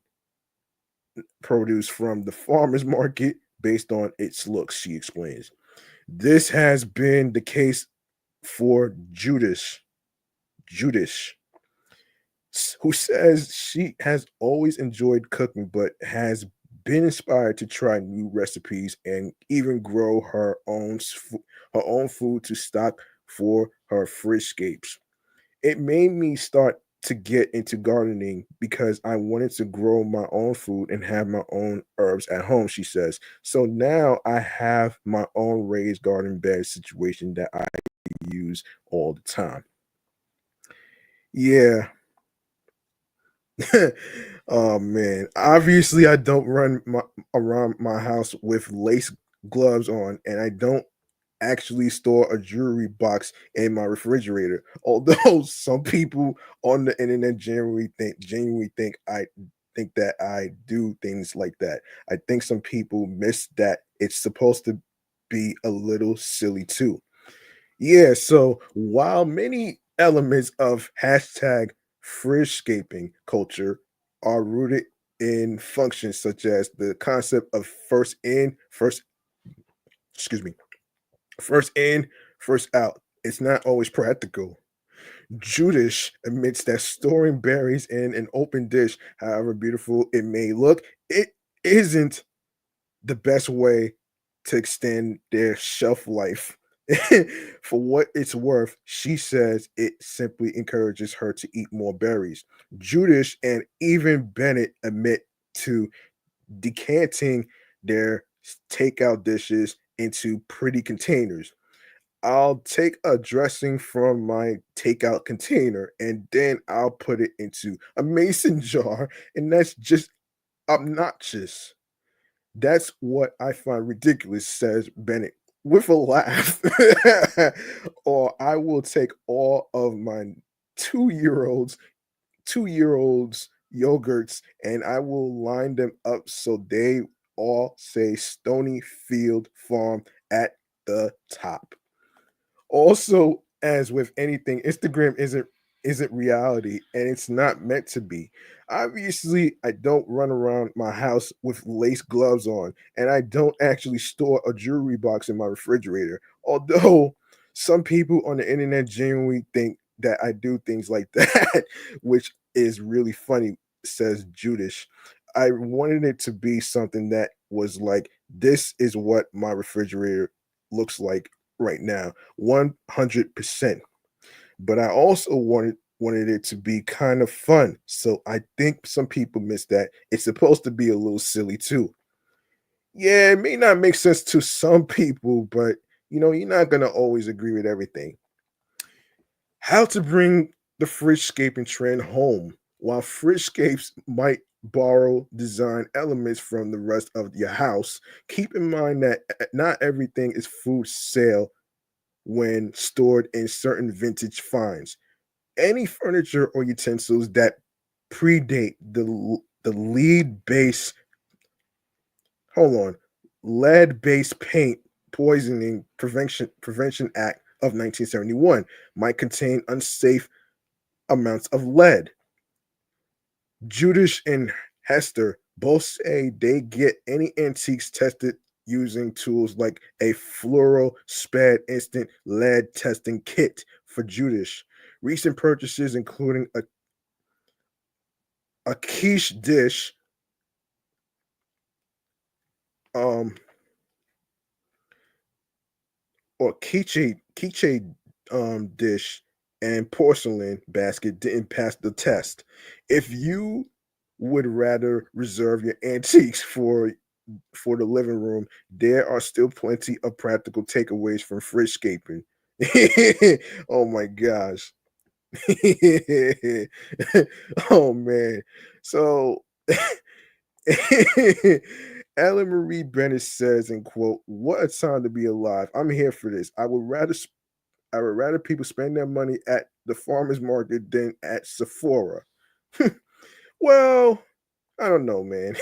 produce from the farmers market based on its looks, she explains. This has been the case for Judas, who says she has always enjoyed cooking but has been inspired to try new recipes and even grow her own food to stock for her fridgescapes. It made me start to get into gardening because I wanted to grow my own food and have my own herbs at home, she says. So now I have my own raised garden bed situation that I use all the time. Yeah. Oh man, obviously I don't run around my house with lace gloves on, and I don't actually store a jewelry box in my refrigerator. Although some people on the internet genuinely think I think that I do things like that. I think some people miss that it's supposed to be a little silly too. Yeah, so while many elements of hashtag fridgescaping culture are rooted in functions such as the concept of excuse me, first in, first out. It's not always practical. Judas admits that storing berries in an open dish, however beautiful it may look, it isn't the best way to extend their shelf life. For what it's worth, she says it simply encourages her to eat more berries. Judas and even Bennett admit to decanting their takeout dishes into pretty containers. I'll take a dressing from my takeout container and then I'll put it into a mason jar, and that's just obnoxious. That's what I find ridiculous, says Bennett with a laugh. Or I will take all of my 2 year olds, 2 year olds yogurts and I will line them up so they all say Stony Field Farm at the top. Also, as with anything, Instagram isn't reality and it's not meant to be. Obviously, I don't run around my house with lace gloves on, and I don't actually store a jewelry box in my refrigerator. Although some people on the internet genuinely think that I do things like that, which is really funny, says Judas. I wanted it to be something that was like, this is what my refrigerator looks like right now, 100%. But I also wanted it to be kind of fun. So I think some people miss that. It's supposed to be a little silly too. Yeah, it may not make sense to some people, but you're not gonna always agree with everything. How to bring the fridgescaping trend home. While fridgescapes might borrow design elements from the rest of your house, keep in mind that not everything is food sale when stored in certain vintage finds. Any furniture or utensils that predate the lead base, hold on, lead based paint poisoning prevention act of 1971 might contain unsafe amounts of lead. Judas and Hester both say they get any antiques tested using tools like a fluoro spad instant lead testing kit for Judas. Recent purchases, including a quiche dish, um, or quiche dish and porcelain basket didn't pass the test. If you would rather reserve your antiques for the living room, there are still plenty of practical takeaways from Fridgescaping. Oh my gosh. Oh man. So Ellen Marie Bennett says, and quote, "What a time to be alive. I'm here for this. I would rather people spend their money at the farmers market than at Sephora." Well, I don't know, man.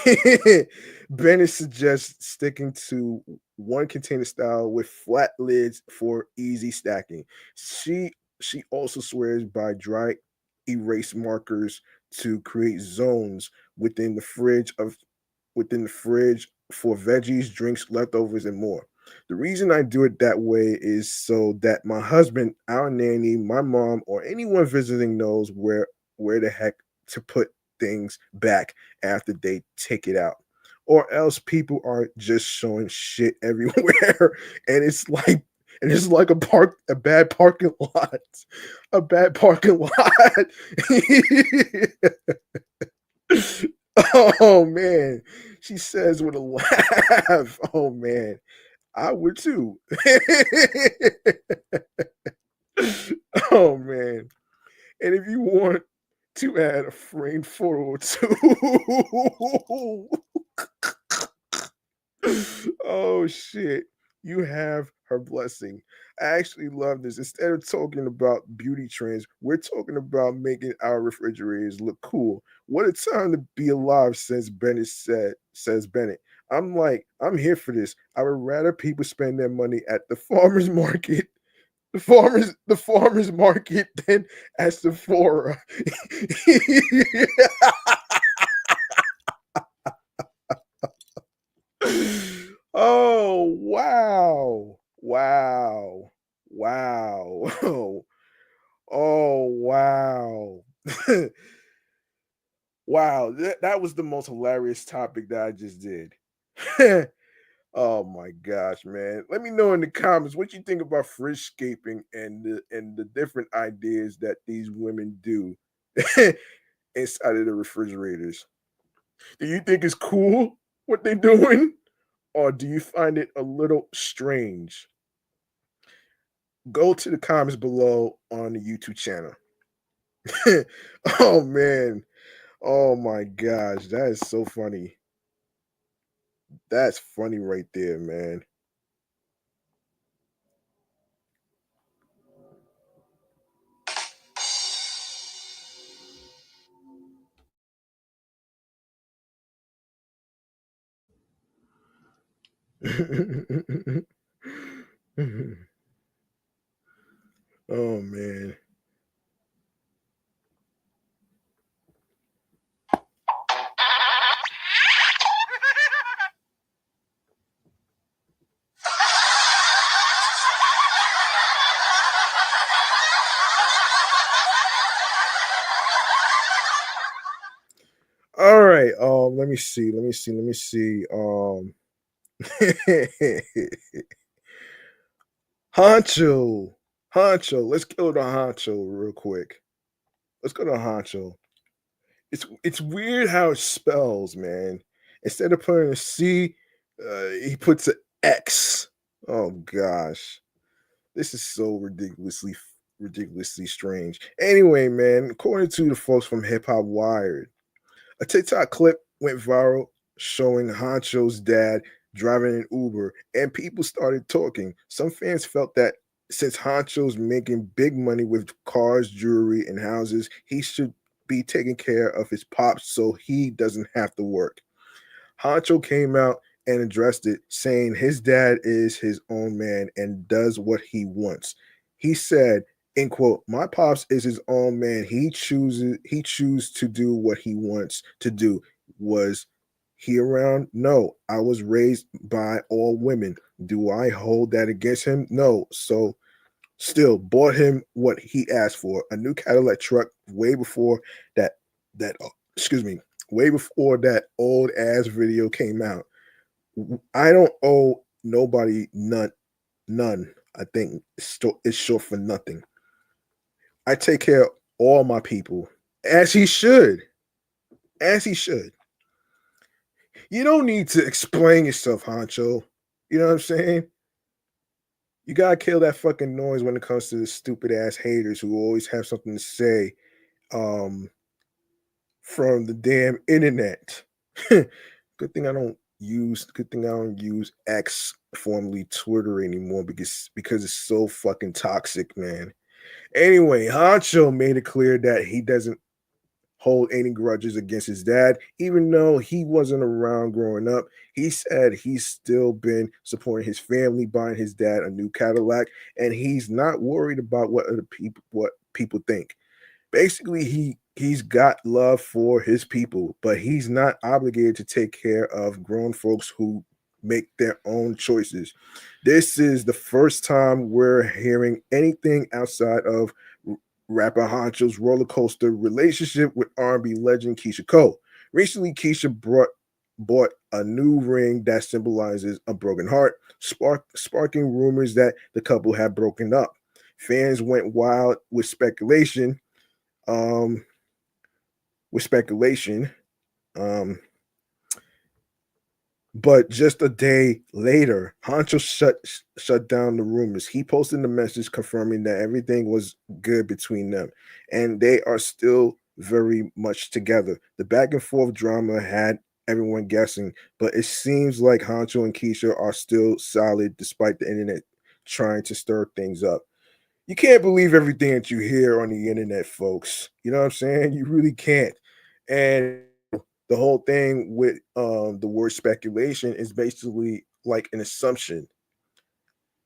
Bennett suggests sticking to one container style with flat lids for easy stacking. She she also swears by dry erase markers to create zones within the fridge for veggies, drinks, leftovers, and more. The reason I do it that way is so that my husband, our nanny, my mom, or anyone visiting knows where the heck to put things back after they take it out. Or else people are just showing shit everywhere and it's like a bad parking lot. A bad parking lot. Oh man. She says with a laugh. Oh man. I would too. Oh man. And if you want to add a framed photo or two, oh shit, you have her blessing. I actually love this. Instead of talking about beauty trends, we're talking about making our refrigerators look cool. What a time to be alive, says Bennett. I'm here for this. I would rather people spend their money at the farmers market, the farmers market than at Sephora. Oh, wow. Wow. Wow. that was the most hilarious topic that I just did. Oh my gosh, man. Let me know in the comments what you think about fridgescaping and the different ideas that these women do inside of the refrigerators. Do you think it's cool what they're doing? Or do you find it a little strange? Go to the comments below on the YouTube channel. Oh man. Oh my gosh. That is so funny. That's funny right there, man. Oh man. All right. Let me see. Let me see. Let me see. Hunxho. Hunxho. Let's go to Hunxho real quick. Let's go to Hunxho. It's weird how it spells, man. Instead of putting a C, he puts an X. Oh gosh. This is so ridiculously strange. Anyway, man, according to the folks from Hip Hop Wired, a TikTok clip went viral showing Hunxho's dad driving an Uber, and people started talking. Some fans felt that since Hunxho's making big money with cars, jewelry, and houses, he should be taking care of his pops so he doesn't have to work. Hunxho came out and addressed it, saying his dad is his own man and does what he wants. He said, "In quote, my pops is his own man. He chooses to do what he wants to do." Was he around? No. I was raised by all women. Do I hold that against him? No. So still bought him what he asked for, a new Cadillac truck way before that excuse me, way before that old ass video came out. I don't owe nobody none. I think it's short for nothing. I take care of all my people as he should. As he should. You don't need to explain yourself, Hunxho. You know what I'm saying? You gotta kill that fucking noise when it comes to the stupid ass haters who always have something to say um from the damn internet. Good thing I don't use X, formerly Twitter, anymore because it's so fucking toxic, man. Anyway, Hancho made it clear that he doesn't hold any grudges against his dad, even though he wasn't around growing up. He said he's still been supporting his family, buying his dad a new Cadillac, and he's not worried about what people think. Basically, he's got love for his people, but he's not obligated to take care of grown folks who make their own choices. This is the first time we're hearing anything outside of rapper Honcho's roller coaster relationship with R&B legend Keisha Cole. Recently, Keisha bought a new ring that symbolizes a broken heart, sparking rumors that the couple had broken up. Fans went wild um, with speculation. Um, but just a day later, Honcho shut down the rumors. He posted a message confirming that everything was good between them, and they are still very much together. The back and forth drama had everyone guessing, but it seems like Honcho and Keisha are still solid despite the internet trying to stir things up. You can't believe everything that you hear on the internet, folks. You know what I'm saying? You really can't. And the whole thing with the word speculation is basically like an assumption.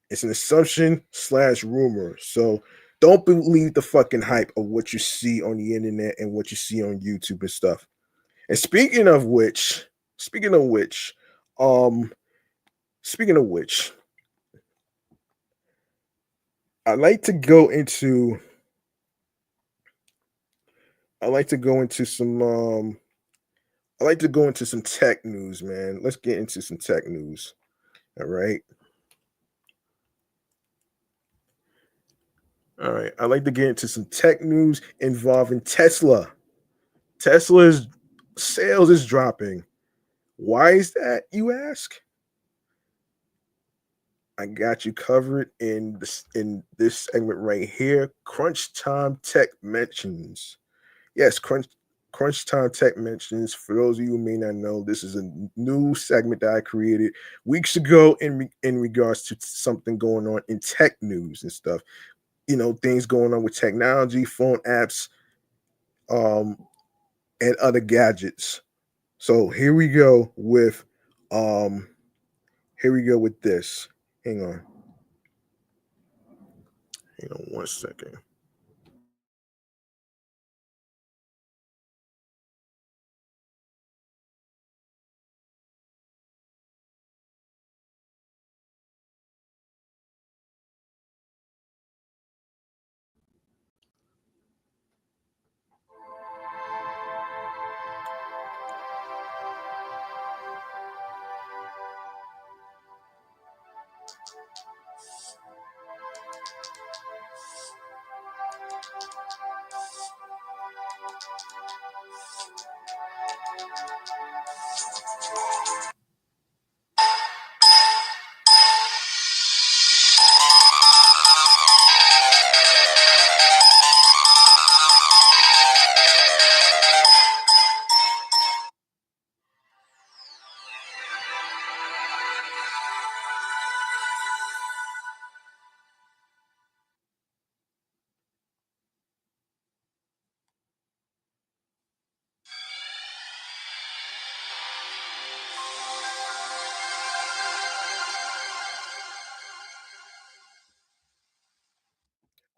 It's an assumption slash rumor. So don't believe the fucking hype of what you see on the internet and what you see on YouTube and stuff. And speaking of which, um, speaking of which, I like to go into I like to go into some I like to go into some tech news, man. Let's get into some tech news. All right. All right. I like to get into some tech news involving Tesla. Tesla's sales is dropping. Why is that, you ask? I got you covered in this segment right here. Crunch Time Tech mentions. Yes, Crunch Time Tech mentions. For those of you who may not know, this is a new segment that I created weeks ago in regards to something going on in tech news and stuff. Things going on with technology, phone apps, um, and other gadgets. So um here we go with this. Hang on. Hang on one second.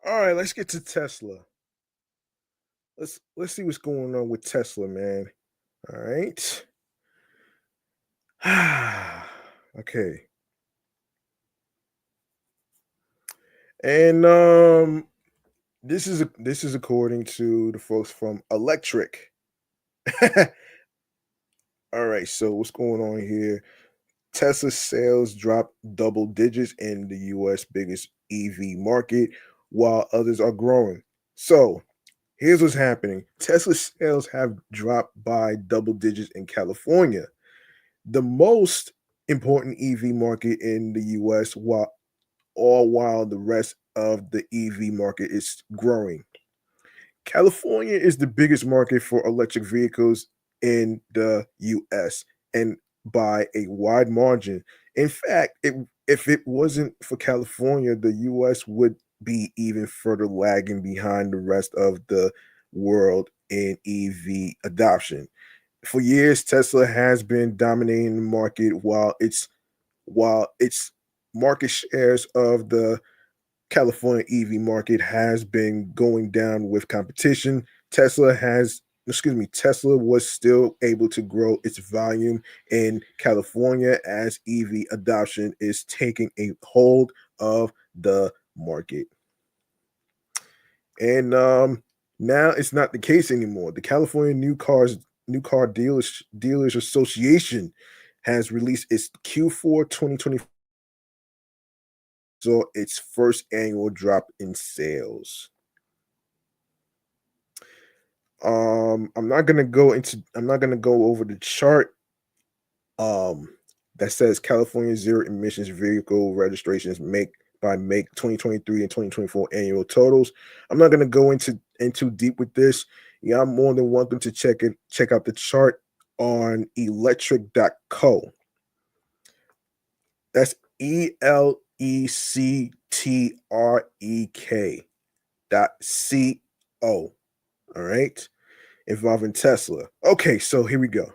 All right, let's get to Tesla. Let's see what's going on with Tesla, man. All right. Okay. And this is according to the folks from Electric. All right, so what's going on here? Tesla sales dropped double digits in the US biggest EV market while others are growing. So, here's what's happening. Tesla sales have dropped by double digits in California, the most important EV market in the US, while the rest of the EV market is growing. California is the biggest market for electric vehicles in the US and by a wide margin. In fact, if it wasn't for California, the US would be even further lagging behind the rest of the world in EV adoption. For years, Tesla has been dominating the market while its market shares of the California EV market has been going down with competition. Tesla was still able to grow its volume in California as EV adoption is taking a hold of the market. And now it's not the case anymore. The California New Car Dealers Association has released its Q4 2020 saw its first annual drop in sales. I'm not gonna go over the chart um that says California zero emissions vehicle registrations make 2023 and 2024 annual totals. I'm not gonna go into deep with this. Yeah, I'm more than welcome to check out the chart on electric.co. That's electrek.co. All right. Involving Tesla. Okay, so here we go.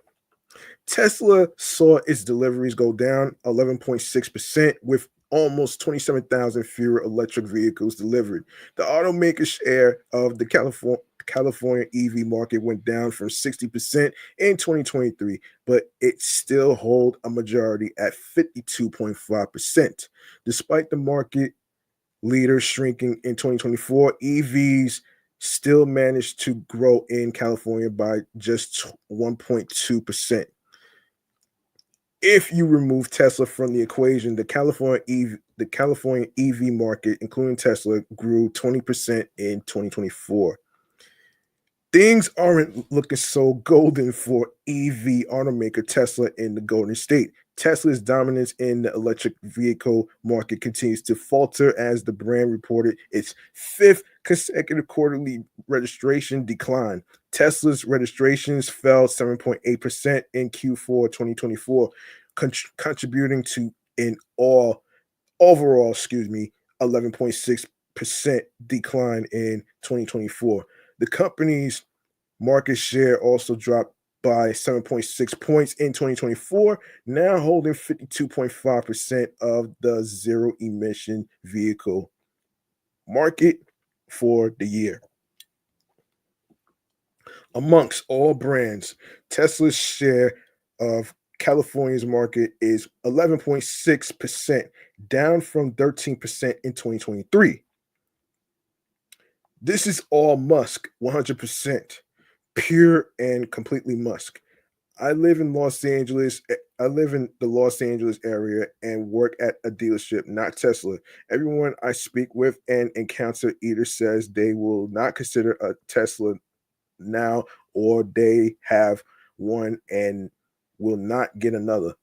Tesla saw its deliveries go down 11.6% with almost 27,000 fewer electric vehicles delivered. The automaker's share of the California EV market went down from 60% in 2023, but it still hold a majority at 52.5%. Despite the market leader shrinking in 2024, EVs still managed to grow in California by just 1.2%. If you remove Tesla from the equation, the California EV market, including Tesla, grew 20% in 2024. Things aren't looking so golden for EV automaker Tesla in the Golden State. Tesla's dominance in the electric vehicle market continues to falter as the brand reported its fifth consecutive quarterly registration decline. Tesla's registrations fell 7.8% in Q4 2024, contributing to an overall, 11.6% decline in 2024. The company's market share also dropped by 7.6 points in 2024, now holding 52.5% of the zero emission vehicle market for the year. Amongst all brands, Tesla's share of California's market is 11.6%, down from 13% in 2023. This is all Musk, 100%, pure and completely Musk. I live in Los Angeles. I live in the Los Angeles area and work at a dealership, not Tesla. Everyone I speak with and encounter either says they will not consider a Tesla now, or they have one and will not get another.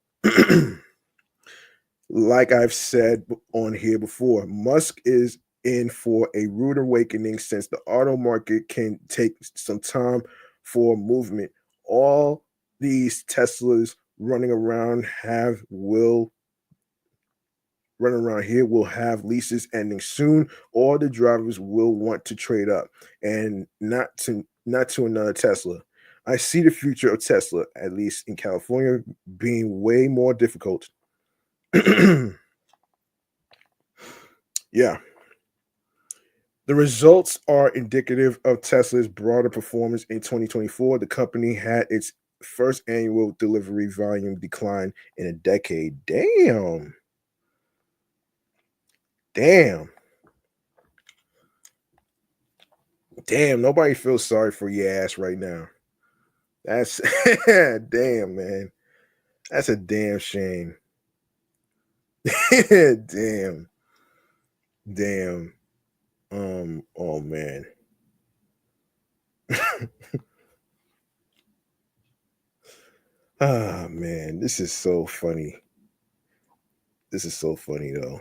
Like I've said on here before, Musk is in for a rude awakening since the auto market can take some time for movement. All these Teslas running around here will have leases ending soon, or the drivers will want to trade up and not to another Tesla. I see the future of Tesla, at least in California, being way more difficult. Yeah. The results are indicative of Tesla's broader performance in 2024. The company had its first annual delivery volume decline in a decade. Damn. Damn. Damn. Nobody feels sorry for your ass right now. That's damn, man. That's a damn shame. Damn. Damn. Oh man. Ah man, this is so funny. This is so funny though.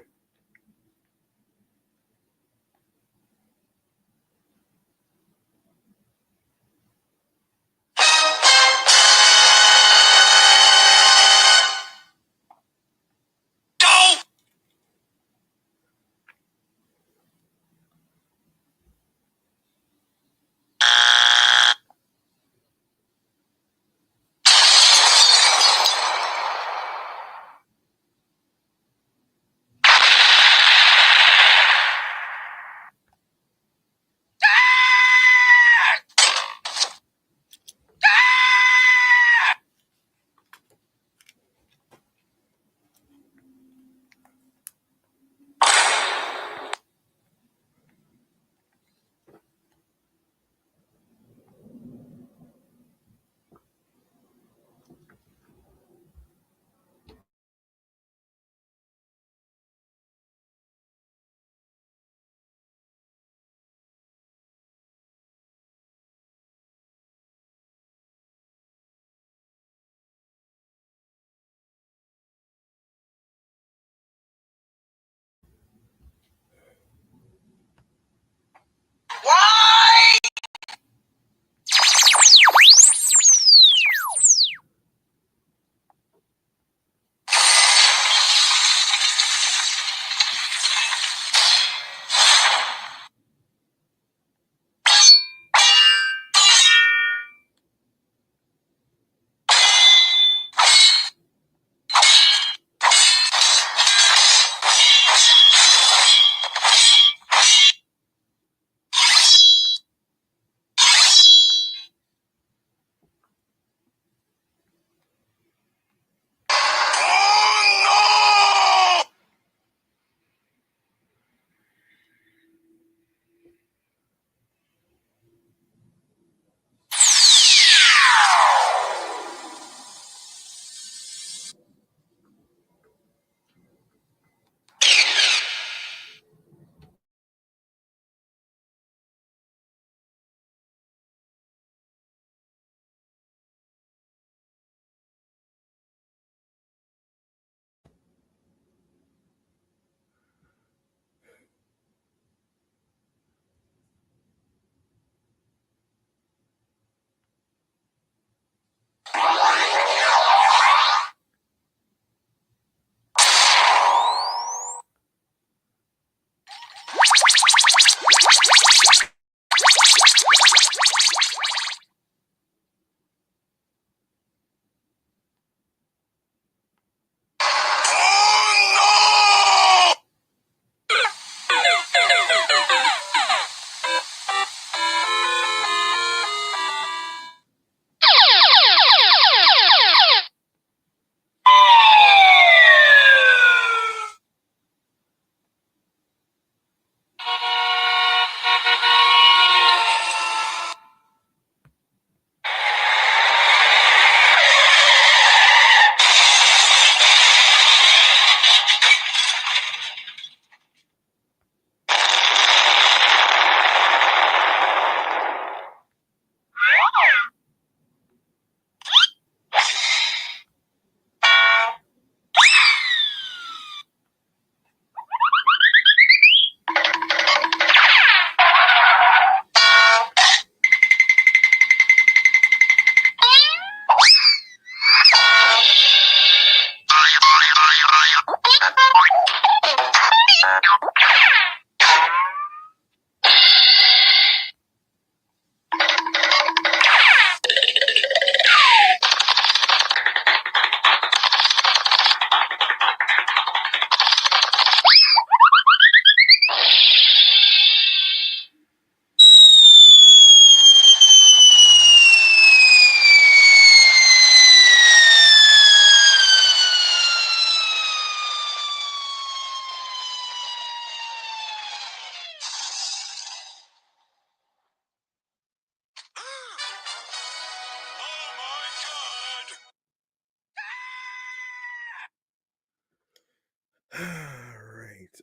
All right.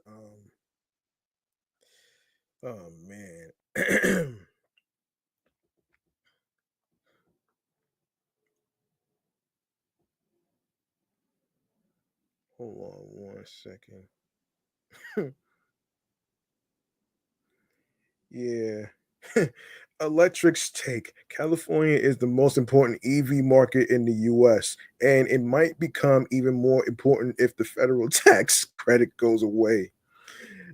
Oh man. Hold on 1 second. Yeah. Electric's take. California is the most important EV market in the US, and it might become even more important if the federal tax credit goes away.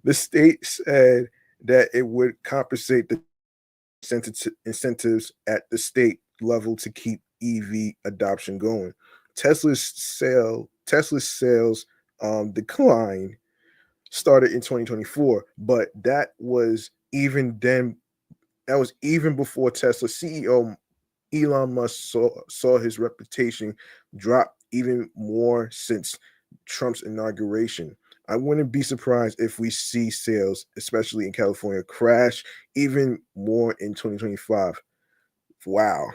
The state said that it would compensate the incentives at the state level to keep EV adoption going. Tesla's sales decline started in 2024, but that was even before Tesla CEO Elon Musk saw his reputation drop even more since Trump's inauguration. I wouldn't be surprised if we see sales, especially in California, crash even more in 2025. Wow.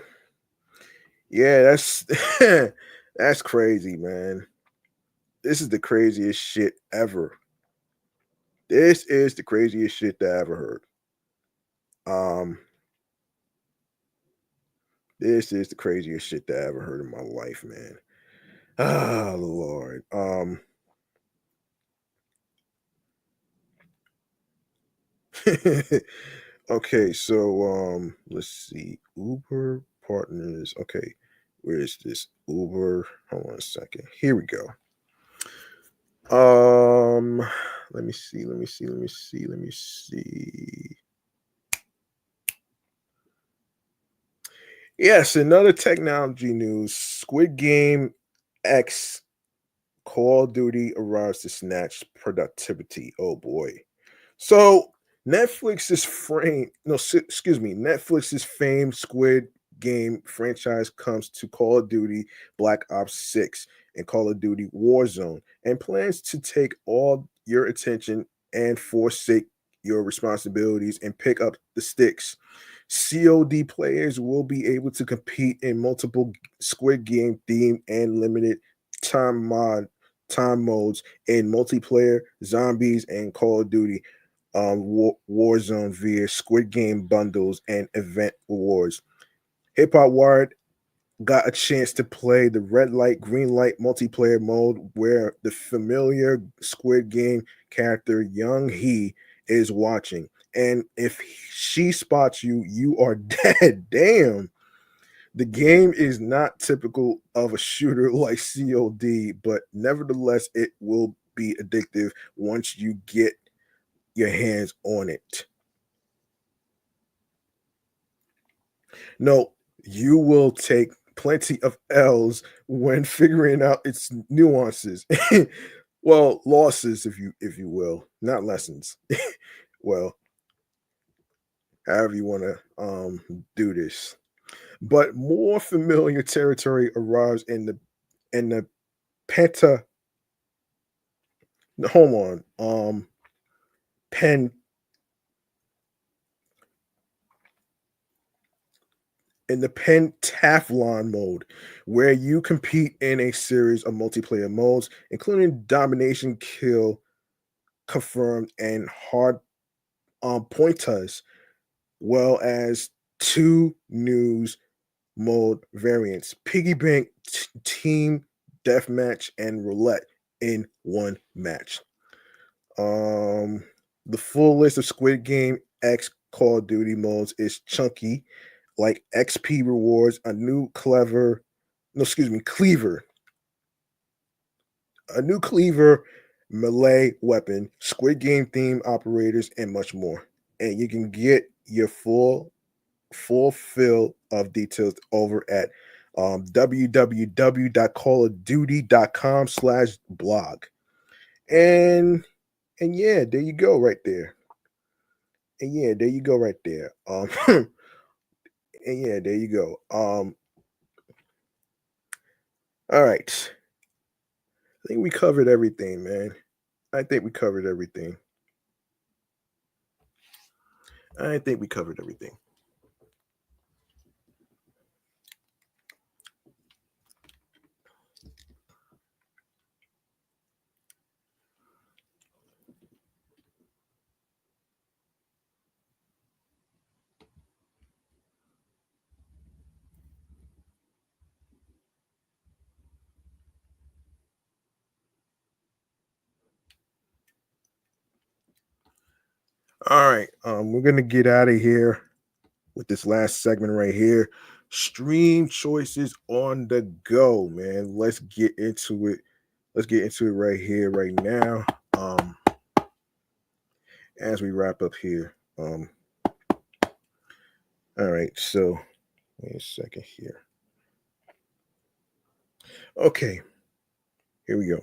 Yeah, that's that's crazy, man. This is the craziest shit ever. This is the craziest shit that I ever heard. Um, this is the craziest shit that I ever heard in my life, man. Ah, Lord. Okay, so let's see. Uber partners. Okay, where is this? Uber. Hold on a second. Here we go. Um, let me see. Let me see. Yes, another technology news. Squid Game X Call of Duty arrives to snatch productivity. Oh boy. So Netflix's famed Squid Game franchise comes to Call of Duty Black Ops 6 and Call of Duty Warzone and plans to take all your attention and forsake your responsibilities and pick up the sticks. COD players will be able to compete in multiple Squid Game theme and limited time mod time modes in multiplayer, zombies, and Call of Duty Warzone via Squid Game bundles and event rewards. Hip Hop Wired got a chance to play the red light, green light multiplayer mode where the familiar Squid Game character Young He is watching. And if she spots you, you are dead. Damn. The game is not typical of a shooter like COD, but nevertheless, it will be addictive once you get your hands on it. No, you will take plenty of L's when figuring out its nuances. Well, losses, if you will, not lessons. Well, however you want to do this. But more familiar territory arrives in the penta. Hold on, pen in the pentathlon mode, where you compete in a series of multiplayer modes, including domination, kill, confirmed, and hard pointers, well as two news mode variants: piggy bank, team deathmatch, and roulette in one match. Um, the full list of Squid Game X Call of Duty modes is chunky, like XP rewards, cleaver, a new cleaver, melee weapon, Squid Game theme operators, and much more. And you can get your full fill of details over at www.callofduty.com/blog. And and yeah, there you go right there. And yeah, there you go right there. And yeah, there you go. All right. I think we covered everything, man. I think we covered everything. I think we covered everything. All right. We're gonna get out of here with this last segment right here. Stream choices on the go, man. Let's get into it. Let's get into it right here, right now. As we wrap up here. All right, so wait a second here. Okay, here we go.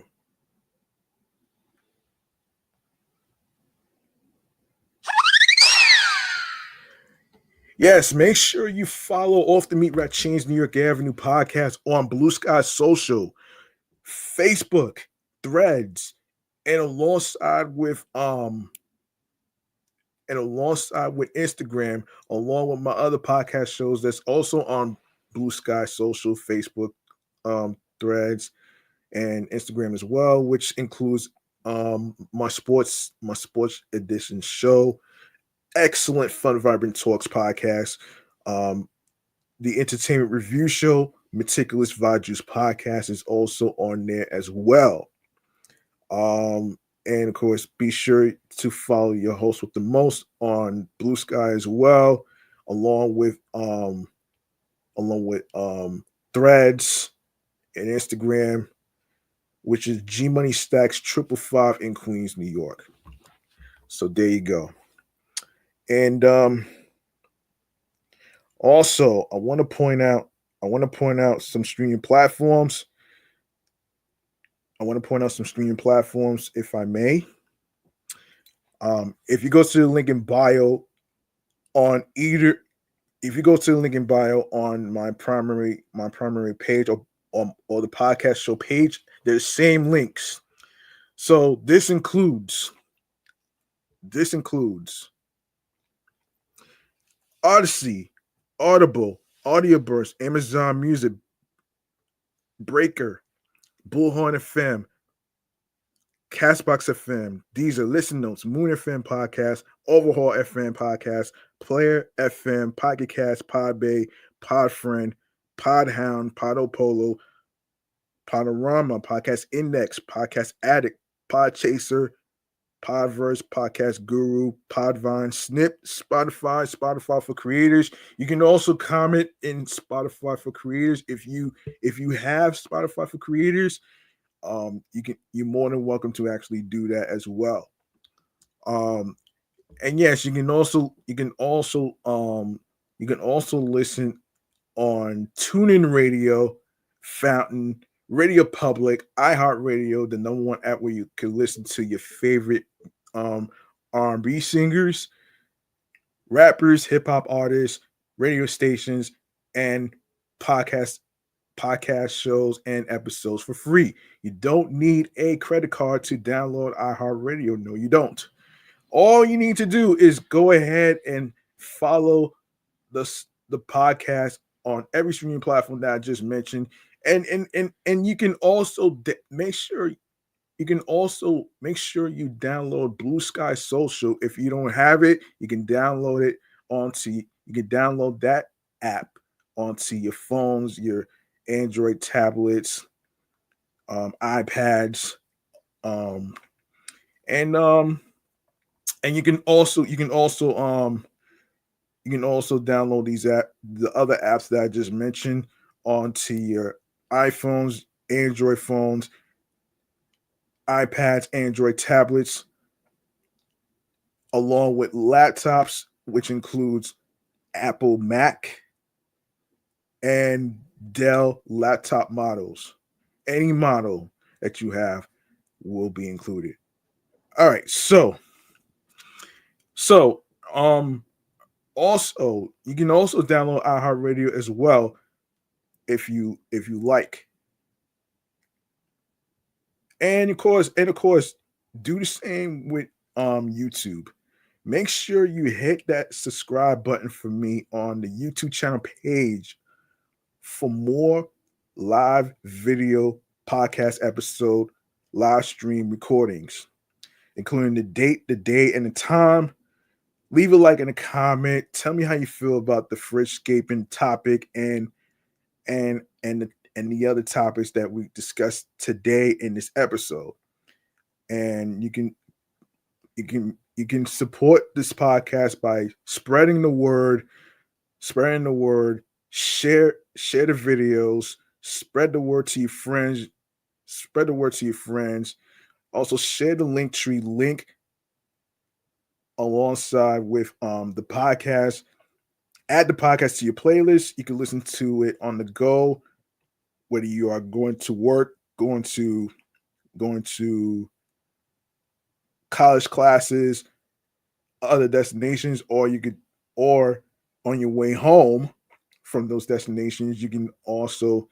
Yes, make sure you follow Off the Meat Rat Chainz New York Avenue podcast on Bluesky Social, Facebook, Threads, and alongside with Instagram, along with my other podcast shows that's also on Bluesky Social, Facebook, Threads, and Instagram as well, which includes my sports edition show, excellent Fun Vibrant Talks podcast, um, the entertainment review show, Meticulous Vibe Juice podcast is also on there as well. And of course, be sure to follow your host with the most on Bluesky as well, along with um Threads and Instagram, which is G Money Stacks 555 in Queens, New York. So there you go. And also, I want to point out some streaming platforms. I want to point out some streaming platforms, if I may. If you go to the link in bio on either, if you go to the link in bio on my primary page or the podcast show page, they're the same links. So this includes Odyssey, Audible, Audioburst, Amazon Music, Breaker, Bullhorn FM, Castbox FM, Deezer, Listen Notes, Moon FM Podcast, Overhaul FM Podcast, Player FM, Pocket Cast, Podbay, Podfriend, Podhound, Podopolo, Podorama, Podcast Index, Podcast Addict, Podchaser, Podverse, Podcast Guru, Podvine, Snip, Spotify for creators. You can also comment in Spotify for creators if you have Spotify for creators. You're more than welcome to actually do that as well. Um, and yes, you can also listen on TuneIn Radio, Fountain, Radio Public, iHeartRadio, the number one app where you can listen to your favorite um, R&B singers, rappers, hip hop artists, radio stations, and podcast podcast shows and episodes for free. You don't need a credit card to download iHeartRadio. No, you don't. All you need to do is go ahead and follow the podcast on every streaming platform that I just mentioned, and you can also make sure you download Blue Sky Social. If you don't have it, you can download that app onto your phones, your Android tablets, iPads, um, and you can also download the other apps that I just mentioned onto your iPhones, Android phones, iPads, Android tablets, along with laptops, which includes Apple Mac and Dell laptop models. Any model that you have will be included. All right, so um also you can also download iHeartRadio as well if you like. And of course, do the same with YouTube. Make sure you hit that subscribe button for me on the YouTube channel page for more live video podcast episode live stream recordings, including the date, the day, and the time. Leave a like and a comment. Tell me how you feel about the Fridgescaping topic and the other topics that we discussed today in this episode. And you can You can support this podcast by spreading the word, share the videos, spread the word to your friends, spread the word to your friends. Also share the link tree link alongside with the podcast. Add the podcast to your playlist. You can listen to it on the go, whether you are going to work, going to college classes, other destinations, or on your way home from those destinations. You can also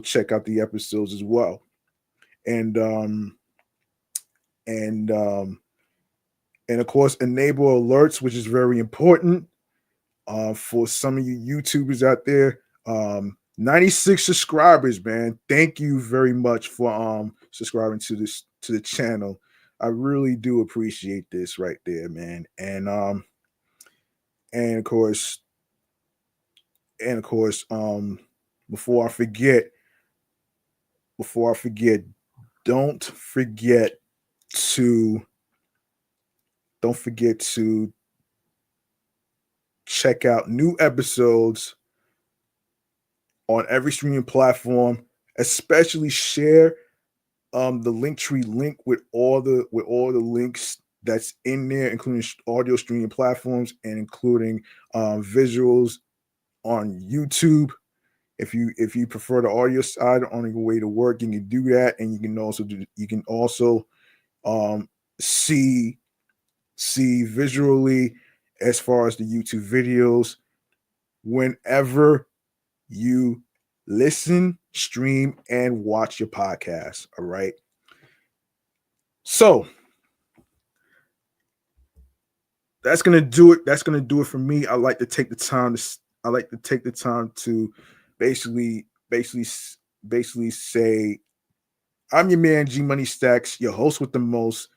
check out the episodes as well. And and um and of course enable alerts, which is very important for some of you YouTubers out there. 96 subscribers, man. Thank you very much for subscribing to the channel. I really do appreciate this right there, man. And of course, before I forget, before I forget, don't forget to don't forget to check out new episodes on every streaming platform. Especially share the Linktree link with all the links that's in there, including audio streaming platforms and including visuals on YouTube. If you prefer the audio side on your way to work, you can do that, and you can also um, see visually as far as the YouTube videos whenever you listen, stream, and watch your podcast. All right. So that's gonna do it. That's gonna do it for me. I like to take the time to basically, basically, basically say, I'm your man G Money Stacks, your host with the most.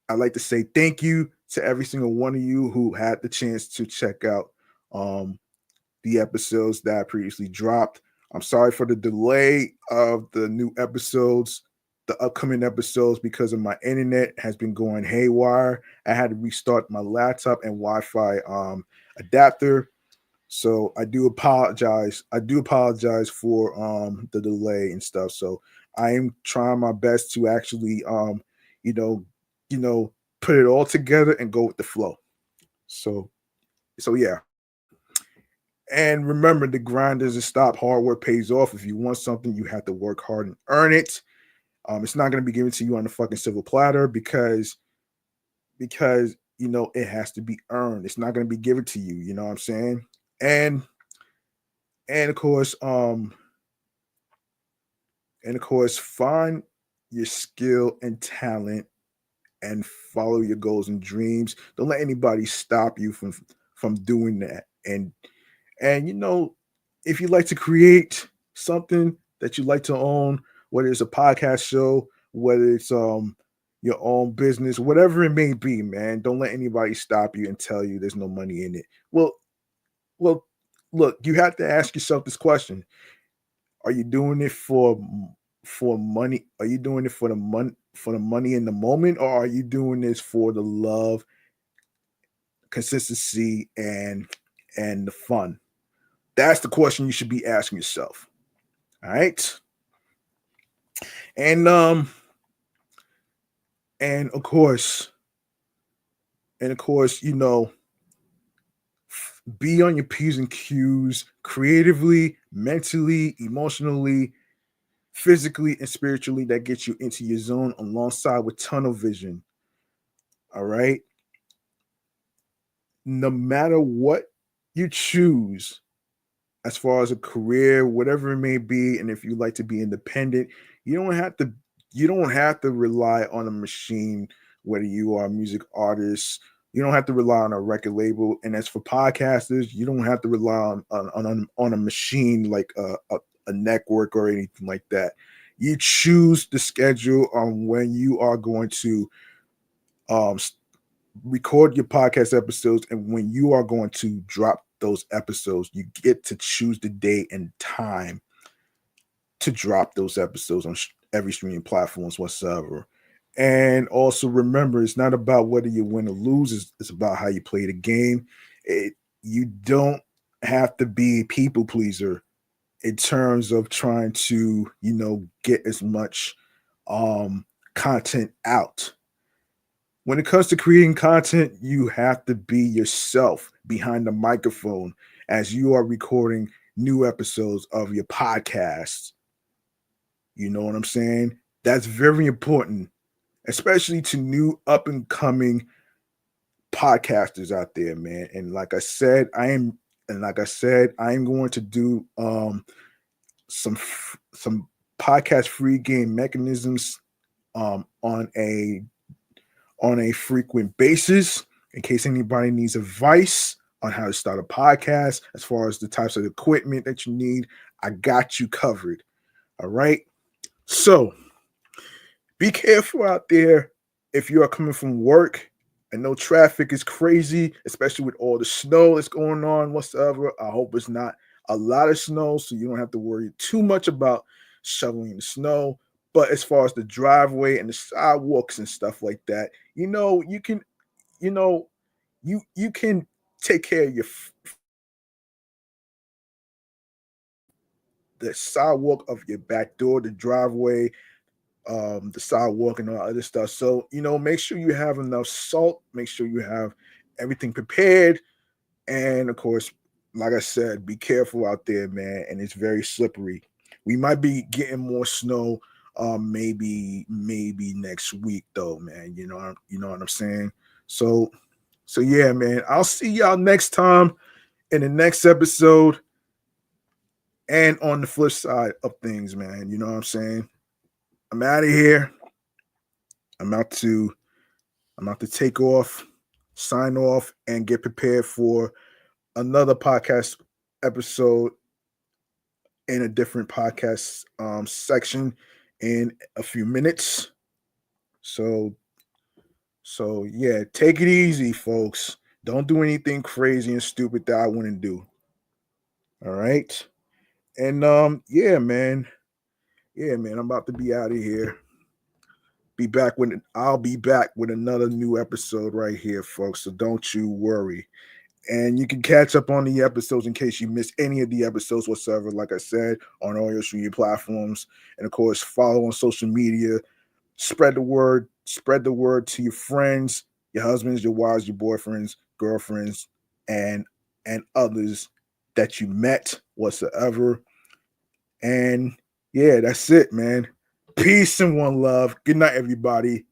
I'd like to say thank you to every single one of you who had the chance to check out um, the episodes that I previously dropped. I'm sorry for the delay of the new episodes, the upcoming episodes, because of my internet has been going haywire. I had to restart my laptop and Wi-Fi adapter. So I do apologize. I do apologize for the delay and stuff. So I am trying my best to actually you know, put it all together and go with the flow. So yeah. And remember, the grind doesn't stop. Hard work pays off. If you want something, you have to work hard and earn it. It's not going to be given to you on a fucking silver platter because it has to be earned. It's not going to be given to you. You know what I'm saying? And and of course, find your skill and talent and follow your goals and dreams. Don't let anybody stop you from doing that. And if you like to create something that you like to own, whether it's a podcast show, whether it's your own business, whatever it may be, man, don't let anybody stop you and tell you there's no money in it. Well, look, you have to ask yourself this question: are you doing it for money? Are you doing it for the money in the moment, or are you doing this for the love, consistency, and the fun? That's the question you should be asking yourself. All right. And and of course, be on your P's and Q's creatively, mentally, emotionally, physically, and spiritually. That gets you into your zone alongside with tunnel vision. All right. No matter what you choose, as far as a career, whatever it may be, and if you like to be independent, you don't have to rely on a machine, whether you are a music artist. You don't have to rely on a record label. And as for podcasters, you don't have to rely on a machine like a network or anything like that. You choose the schedule on when you are going to um, record your podcast episodes, and when you are going to drop those episodes, you get to choose the day and time to drop those episodes on every streaming platforms whatsoever. And also remember, it's not about whether you win or lose, it's about how you play the game. You don't have to be a people pleaser in terms of trying to, get as much content out. When it comes to creating content, you have to be yourself behind the microphone as you are recording new episodes of your podcast. You know what I'm saying? That's very important, especially to new up and coming podcasters out there, man. And like I said, I am going to do some podcast free game mechanisms on a frequent basis in case anybody needs advice on how to start a podcast as far as the types of equipment that you need. I got you covered. All right. So be careful out there if you are coming from work. I know traffic is crazy, especially with all the snow that's going on whatsoever. I hope it's not a lot of snow, so you don't have to worry too much about shoveling the snow. But as far as the driveway and the sidewalks and stuff like that, you can, you know, you can take care of the sidewalk of your back door, the driveway, the sidewalk and all that other stuff. So, make sure you have enough salt, make sure you have everything prepared. And of course, like I said, be careful out there, man. And it's very slippery. We might be getting more snow maybe next week though, man. You know what I'm saying? So yeah, man. I'll see y'all next time in the next episode. And on the flip side of things, man, you know what I'm saying? I'm out of here. I'm out to take off, sign off, and get prepared for another podcast episode in a different podcast section in a few minutes. So yeah, take it easy, folks. Don't do anything crazy and stupid that I wouldn't do. All right. And yeah, man. Yeah, man. I'm about to be out of here. I'll be back with another new episode right here, folks. So don't you worry. And you can catch up on the episodes in case you missed any of the episodes whatsoever, like I said, on all your streaming platforms. And of course, follow on social media. Spread the word. Spread the word to your friends, your husbands, your wives, your boyfriends, girlfriends, and others that you met whatsoever. And yeah, that's it, man. Peace and one love. Good night, everybody.